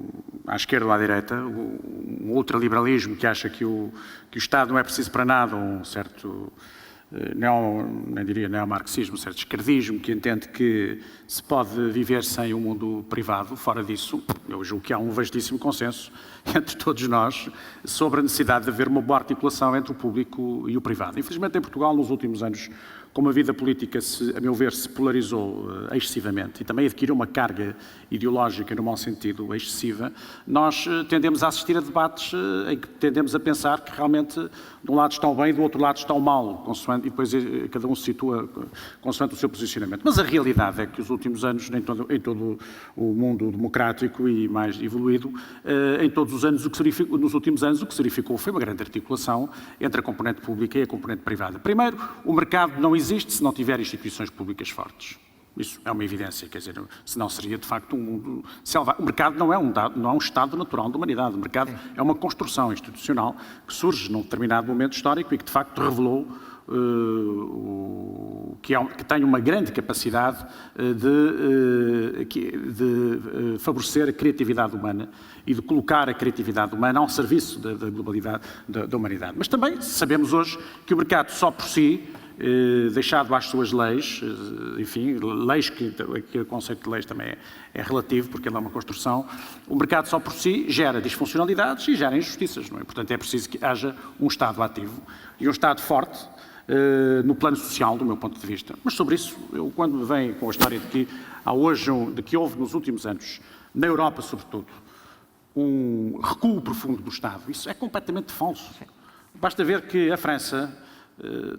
à esquerda ou à direita, um ultraliberalismo que acha que o Estado não é preciso para nada, um certo, nem diria neomarxismo, um certo esquerdismo, que entende que se pode viver sem o mundo privado. Fora disso, eu julgo que há um vastíssimo consenso entre todos nós sobre a necessidade de haver uma boa articulação entre o público e o privado. Infelizmente, em Portugal, nos últimos anos, como a vida política, a meu ver, se polarizou excessivamente e também adquiriu uma carga ideológica, no mau sentido, excessiva, nós tendemos a assistir a debates em que tendemos a pensar que realmente de um lado está o bem e do outro lado está o mal, e depois cada um se situa consoante o seu posicionamento. Mas a realidade é que os últimos anos, em todo o mundo democrático e mais evoluído, em todos os anos, nos últimos anos, o que se verificou foi uma grande articulação entre a componente pública e a componente privada. Primeiro, o mercado não existe se não tiver instituições públicas fortes. Isso é uma evidência, quer dizer, senão seria de facto um mundo selvagem. O mercado não é um estado natural da humanidade. O mercado é uma construção institucional que surge num determinado momento histórico e que de facto revelou que tem uma grande capacidade de favorecer a criatividade humana e de colocar a criatividade humana ao serviço da globalidade da humanidade. Mas também sabemos hoje que o mercado só por si, deixado às suas leis, enfim, leis que o conceito de leis também é relativo, porque ele é uma construção, o mercado só por si gera disfuncionalidades e gera injustiças, não é? Portanto, é preciso que haja um Estado ativo e um Estado forte no plano social, do meu ponto de vista. Mas sobre isso, eu quando me venho com a história de que houve nos últimos anos, na Europa sobretudo, um recuo profundo do Estado, isso é completamente falso. Basta ver que a França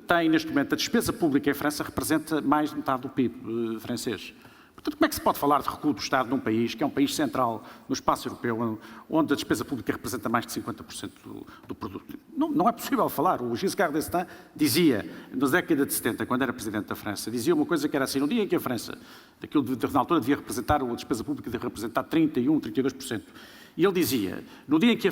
tem, neste momento, a despesa pública em França representa mais de metade do PIB francês. Portanto, como é que se pode falar de recuo do Estado num país que é um país central no espaço europeu, onde a despesa pública representa mais de 50% do produto? Não é possível falar. O Giscard d'Estaing dizia, na década de 70, quando era Presidente da França, dizia uma coisa que era assim, no dia em que a França, na altura devia representar, a despesa pública devia representar 31%, 32%. E ele dizia, no dia em que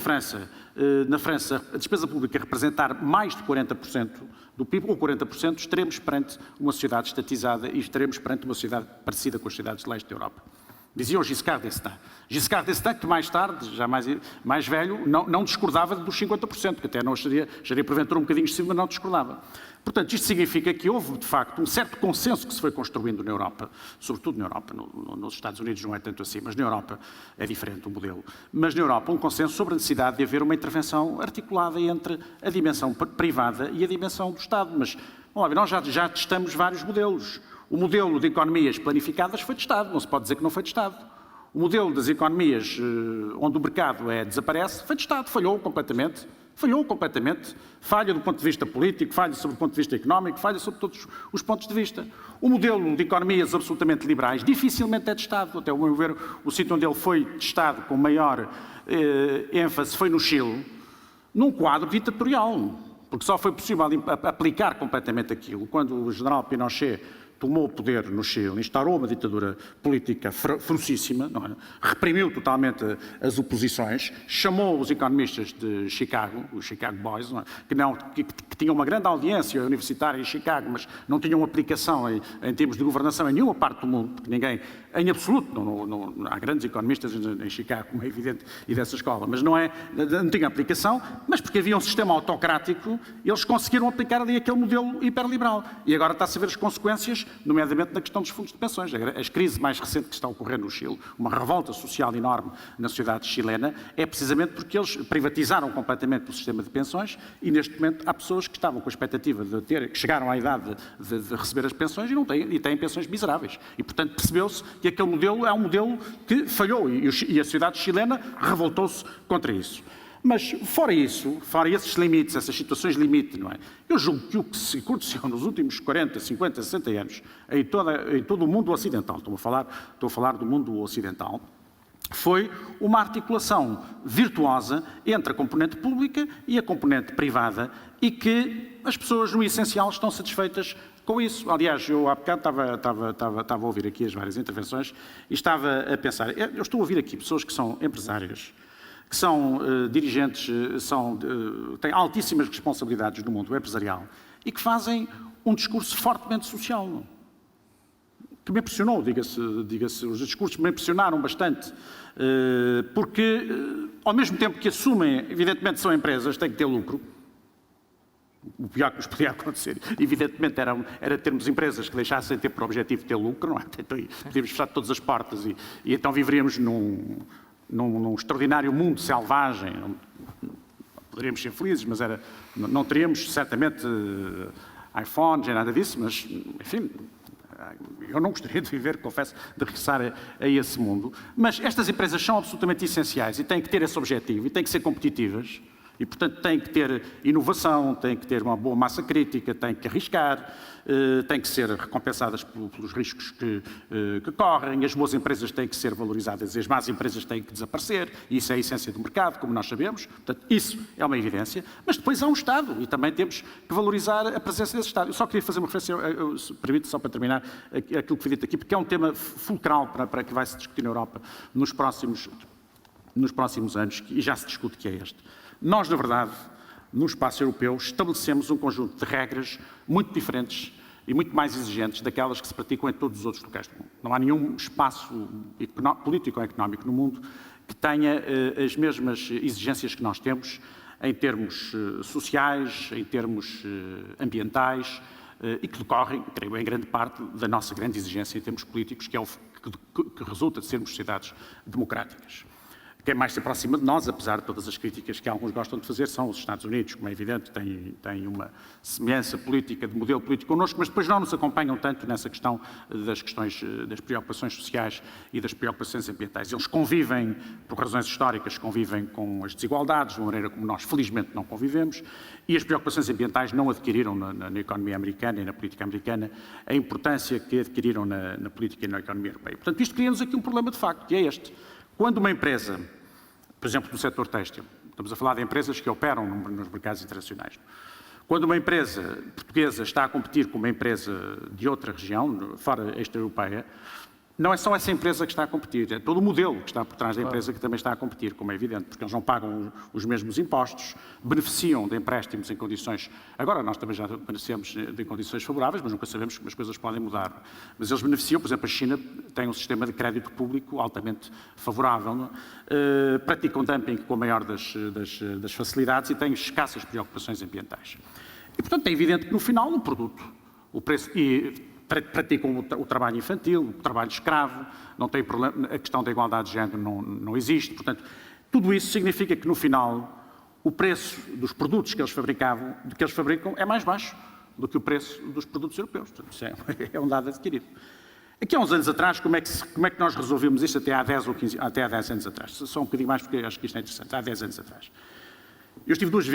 na França, a despesa pública representar mais de 40% do PIB, ou 40%, estaremos perante uma sociedade estatizada e estaremos perante uma sociedade parecida com as sociedades de leste da Europa. Dizia o Giscard d'Estaing. Giscard d'Estaing, que mais tarde, já mais velho, não discordava dos 50%, que até não acharia porventura um bocadinho excessivo, mas não discordava. Portanto, isto significa que houve, de facto, um certo consenso que se foi construindo na Europa, sobretudo na Europa, nos Estados Unidos não é tanto assim, mas na Europa é diferente o modelo. Mas na Europa, um consenso sobre a necessidade de haver uma intervenção articulada entre a dimensão privada e a dimensão do Estado. Mas, nós já testamos vários modelos. O modelo de economias planificadas foi testado, não se pode dizer que não foi testado. O modelo das economias onde o mercado desaparece foi testado, falhou completamente. Falha do ponto de vista político, falha sob o ponto de vista económico, falha sob todos os pontos de vista. O modelo de economias absolutamente liberais dificilmente é testado. Até o meu ver, o sítio onde ele foi testado com maior ênfase foi no Chile, num quadro ditatorial, porque só foi possível aplicar completamente aquilo quando o general Pinochet tomou o poder no Chile, instaurou uma ditadura política ferocíssima, reprimiu totalmente as oposições, chamou os economistas de Chicago, os Chicago Boys, que tinham uma grande audiência universitária em Chicago, mas não tinham aplicação em termos de governação em nenhuma parte do mundo, porque ninguém, em absoluto, há grandes economistas em Chicago, como é evidente, e dessa escola, mas não tinha aplicação, mas porque havia um sistema autocrático, eles conseguiram aplicar ali aquele modelo hiperliberal. E agora está-se a ver as consequências, nomeadamente na questão dos fundos de pensões. As crises mais recentes que estão a ocorrer no Chile, uma revolta social enorme na sociedade chilena, é precisamente porque eles privatizaram completamente o sistema de pensões e, neste momento, há pessoas que estavam com a expectativa que chegaram à idade de receber as pensões e têm pensões miseráveis. E, portanto, percebeu-se que aquele modelo é um modelo que falhou e a sociedade chilena revoltou-se contra isso. Mas, fora esses limites, essas situações limite, não é? Eu julgo que o que se aconteceu nos últimos 40, 50, 60 anos em todo o mundo ocidental, estou a falar do mundo ocidental, foi uma articulação virtuosa entre a componente pública e a componente privada e que as pessoas, no essencial, estão satisfeitas com isso. Aliás, eu há bocado estava a ouvir aqui as várias intervenções e estava a pensar, eu estou a ouvir aqui pessoas que são empresárias, que são dirigentes, têm altíssimas responsabilidades no mundo empresarial e que fazem um discurso fortemente social. Que me impressionou, diga-se, os discursos me impressionaram bastante, porque ao mesmo tempo que assumem, evidentemente são empresas, têm que ter lucro. O pior que nos podia acontecer, evidentemente, era termos empresas que deixassem ter por objetivo ter lucro, não é? Então, podíamos fechar todas as portas e então viveríamos num extraordinário mundo selvagem. Poderíamos ser felizes, mas não teríamos certamente iPhones nem nada disso, mas, enfim, eu não gostaria de viver, confesso, de regressar a esse mundo. Mas estas empresas são absolutamente essenciais e têm que ter esse objetivo e têm que ser competitivas. E, portanto, têm que ter inovação, têm que ter uma boa massa crítica, têm que arriscar, têm que ser recompensadas pelos riscos que correm, as boas empresas têm que ser valorizadas e as más empresas têm que desaparecer. E isso é a essência do mercado, como nós sabemos. Portanto, isso é uma evidência. Mas depois há um Estado e também temos que valorizar a presença desse Estado. Eu só queria fazer uma referência, permito só para terminar, aquilo que foi dito aqui, porque é um tema fulcral para que vai se discutir na Europa nos próximos anos, e já se discute que é este. Nós, na verdade, no espaço europeu, estabelecemos um conjunto de regras muito diferentes e muito mais exigentes daquelas que se praticam em todos os outros locais do mundo. Não há nenhum espaço político ou económico no mundo que tenha as mesmas exigências que nós temos em termos sociais, em termos ambientais e que decorrem, creio, em grande parte da nossa grande exigência em termos políticos, que é o que resulta de sermos sociedades democráticas. Quem mais se aproxima de nós, apesar de todas as críticas que alguns gostam de fazer, são os Estados Unidos, como é evidente, têm uma semelhança política, de modelo político connosco, mas depois não nos acompanham tanto nessa questão das preocupações sociais e das preocupações ambientais. Eles convivem, por razões históricas, convivem com as desigualdades, de uma maneira como nós, felizmente, não convivemos, e as preocupações ambientais não adquiriram na economia americana e na política americana a importância que adquiriram na política e na economia europeia. Portanto, isto cria-nos aqui um problema de facto, que é este. Quando uma empresa, por exemplo, no setor têxtil, estamos a falar de empresas que operam nos mercados internacionais, quando uma empresa portuguesa está a competir com uma empresa de outra região, fora extra-europeia, não é só essa empresa que está a competir, é todo o modelo que está por trás da empresa que também está a competir, como é evidente, porque eles não pagam os mesmos impostos, beneficiam de empréstimos em condições... Agora, nós também já beneficiamos de condições favoráveis, mas nunca sabemos que as coisas podem mudar. Mas eles beneficiam, por exemplo, a China tem um sistema de crédito público altamente favorável, praticam dumping com a maior das facilidades e têm escassas preocupações ambientais. E, portanto, é evidente que no final o produto, o preço... praticam o trabalho infantil, o trabalho escravo, não tem problema, a questão da igualdade de género não existe. Portanto, tudo isso significa que, no final, o preço dos produtos que eles fabricam é mais baixo do que o preço dos produtos europeus. Portanto, isso é um dado adquirido. Aqui há uns anos atrás, como é que nós resolvemos isto até há 10 ou 15, até há 10 anos atrás? Só um bocadinho mais, porque acho que isto é interessante. Há 10 anos atrás. Eu tive duas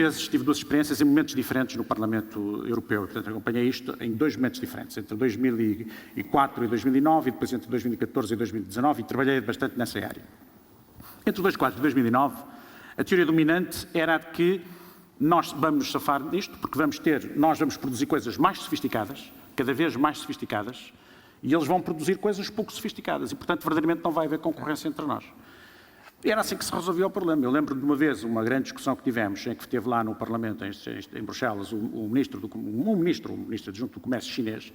experiências em momentos diferentes no Parlamento Europeu. Portanto, acompanhei isto em dois momentos diferentes, entre 2004 e 2009 e depois entre 2014 e 2019, e trabalhei bastante nessa área. Entre 2004 e 2009, a teoria dominante era de que nós vamos nos safar disto, porque nós vamos produzir coisas mais sofisticadas, cada vez mais sofisticadas, e eles vão produzir coisas pouco sofisticadas, e, portanto, verdadeiramente não vai haver concorrência entre nós. E era assim que se resolvia o problema. Eu lembro de uma vez, uma grande discussão que tivemos, em que esteve lá no Parlamento, em Bruxelas, o ministro adjunto do Comércio chinês,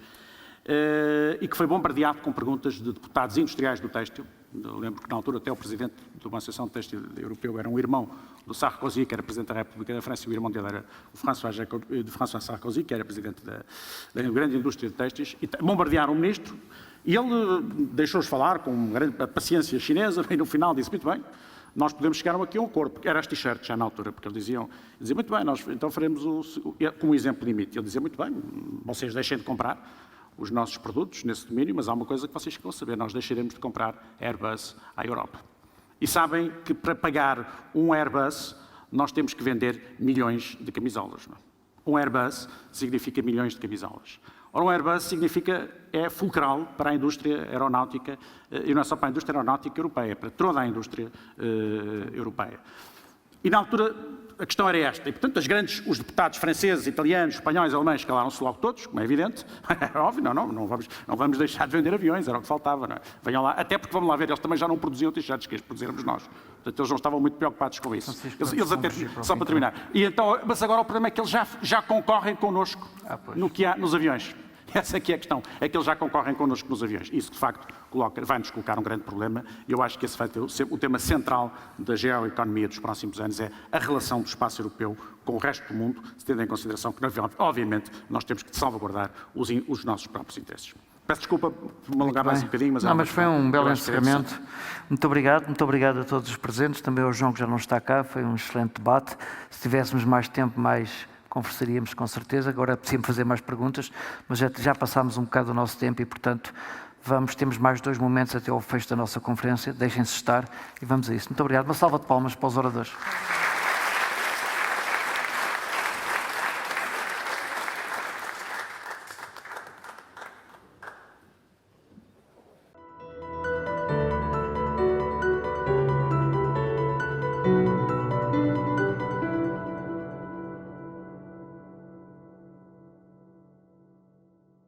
e que foi bombardeado com perguntas de deputados industriais do têxtil. Eu lembro que, na altura, até o presidente de uma associação de têxtil europeu era um irmão do Sarkozy, que era presidente da República da França, e o irmão dele era o François Sarkozy, que era presidente da grande indústria de têxteis, e bombardearam o ministro. E ele deixou-os falar com grande paciência chinesa, e no final disse, muito bem, nós podemos chegar aqui a um acordo, porque era as t-shirts já na altura, porque eles diziam muito bem, nós então faremos como exemplo limite. Ele dizia, muito bem, vocês deixem de comprar os nossos produtos nesse domínio, mas há uma coisa que vocês querem saber, nós deixaremos de comprar Airbus à Europa. E sabem que para pagar um Airbus, nós temos que vender milhões de camisolas. Não é? Um Airbus significa milhões de camisolas. Ora, um Airbus é fulcral para a indústria aeronáutica, e não é só para a indústria aeronáutica europeia, para toda a indústria europeia. E na altura a questão era esta, e portanto os deputados franceses, italianos, espanhóis, alemães calaram-se logo todos, como é evidente, é óbvio, não vamos deixar de vender aviões, era o que faltava, não é? Venham lá, até porque vamos lá ver, eles também já não produziam t-shirts que produzíamos nós, portanto eles não estavam muito preocupados com isso. Eles até, só para terminar, e então, mas agora o problema é que eles já concorrem connosco no que há nos aviões. Essa aqui é a questão, é que eles já concorrem connosco nos aviões. Isso, de facto, vai-nos colocar um grande problema, e eu acho que esse vai ser o tema central da geoeconomia dos próximos anos, é a relação do espaço europeu com o resto do mundo, tendo em consideração que, obviamente, nós temos que salvaguardar os nossos próprios interesses. Peço desculpa por me alongar mais um bocadinho, mas... Não, mas foi um belo encerramento. Muito obrigado a todos os presentes, também ao João, que já não está cá, foi um excelente debate. Se tivéssemos mais tempo, conversaríamos com certeza, agora é preciso fazer mais perguntas, mas já passámos um bocado do nosso tempo e, portanto, temos mais 2 momentos até ao fecho da nossa conferência, deixem-se estar e vamos a isso. Muito obrigado. Uma salva de palmas para os oradores.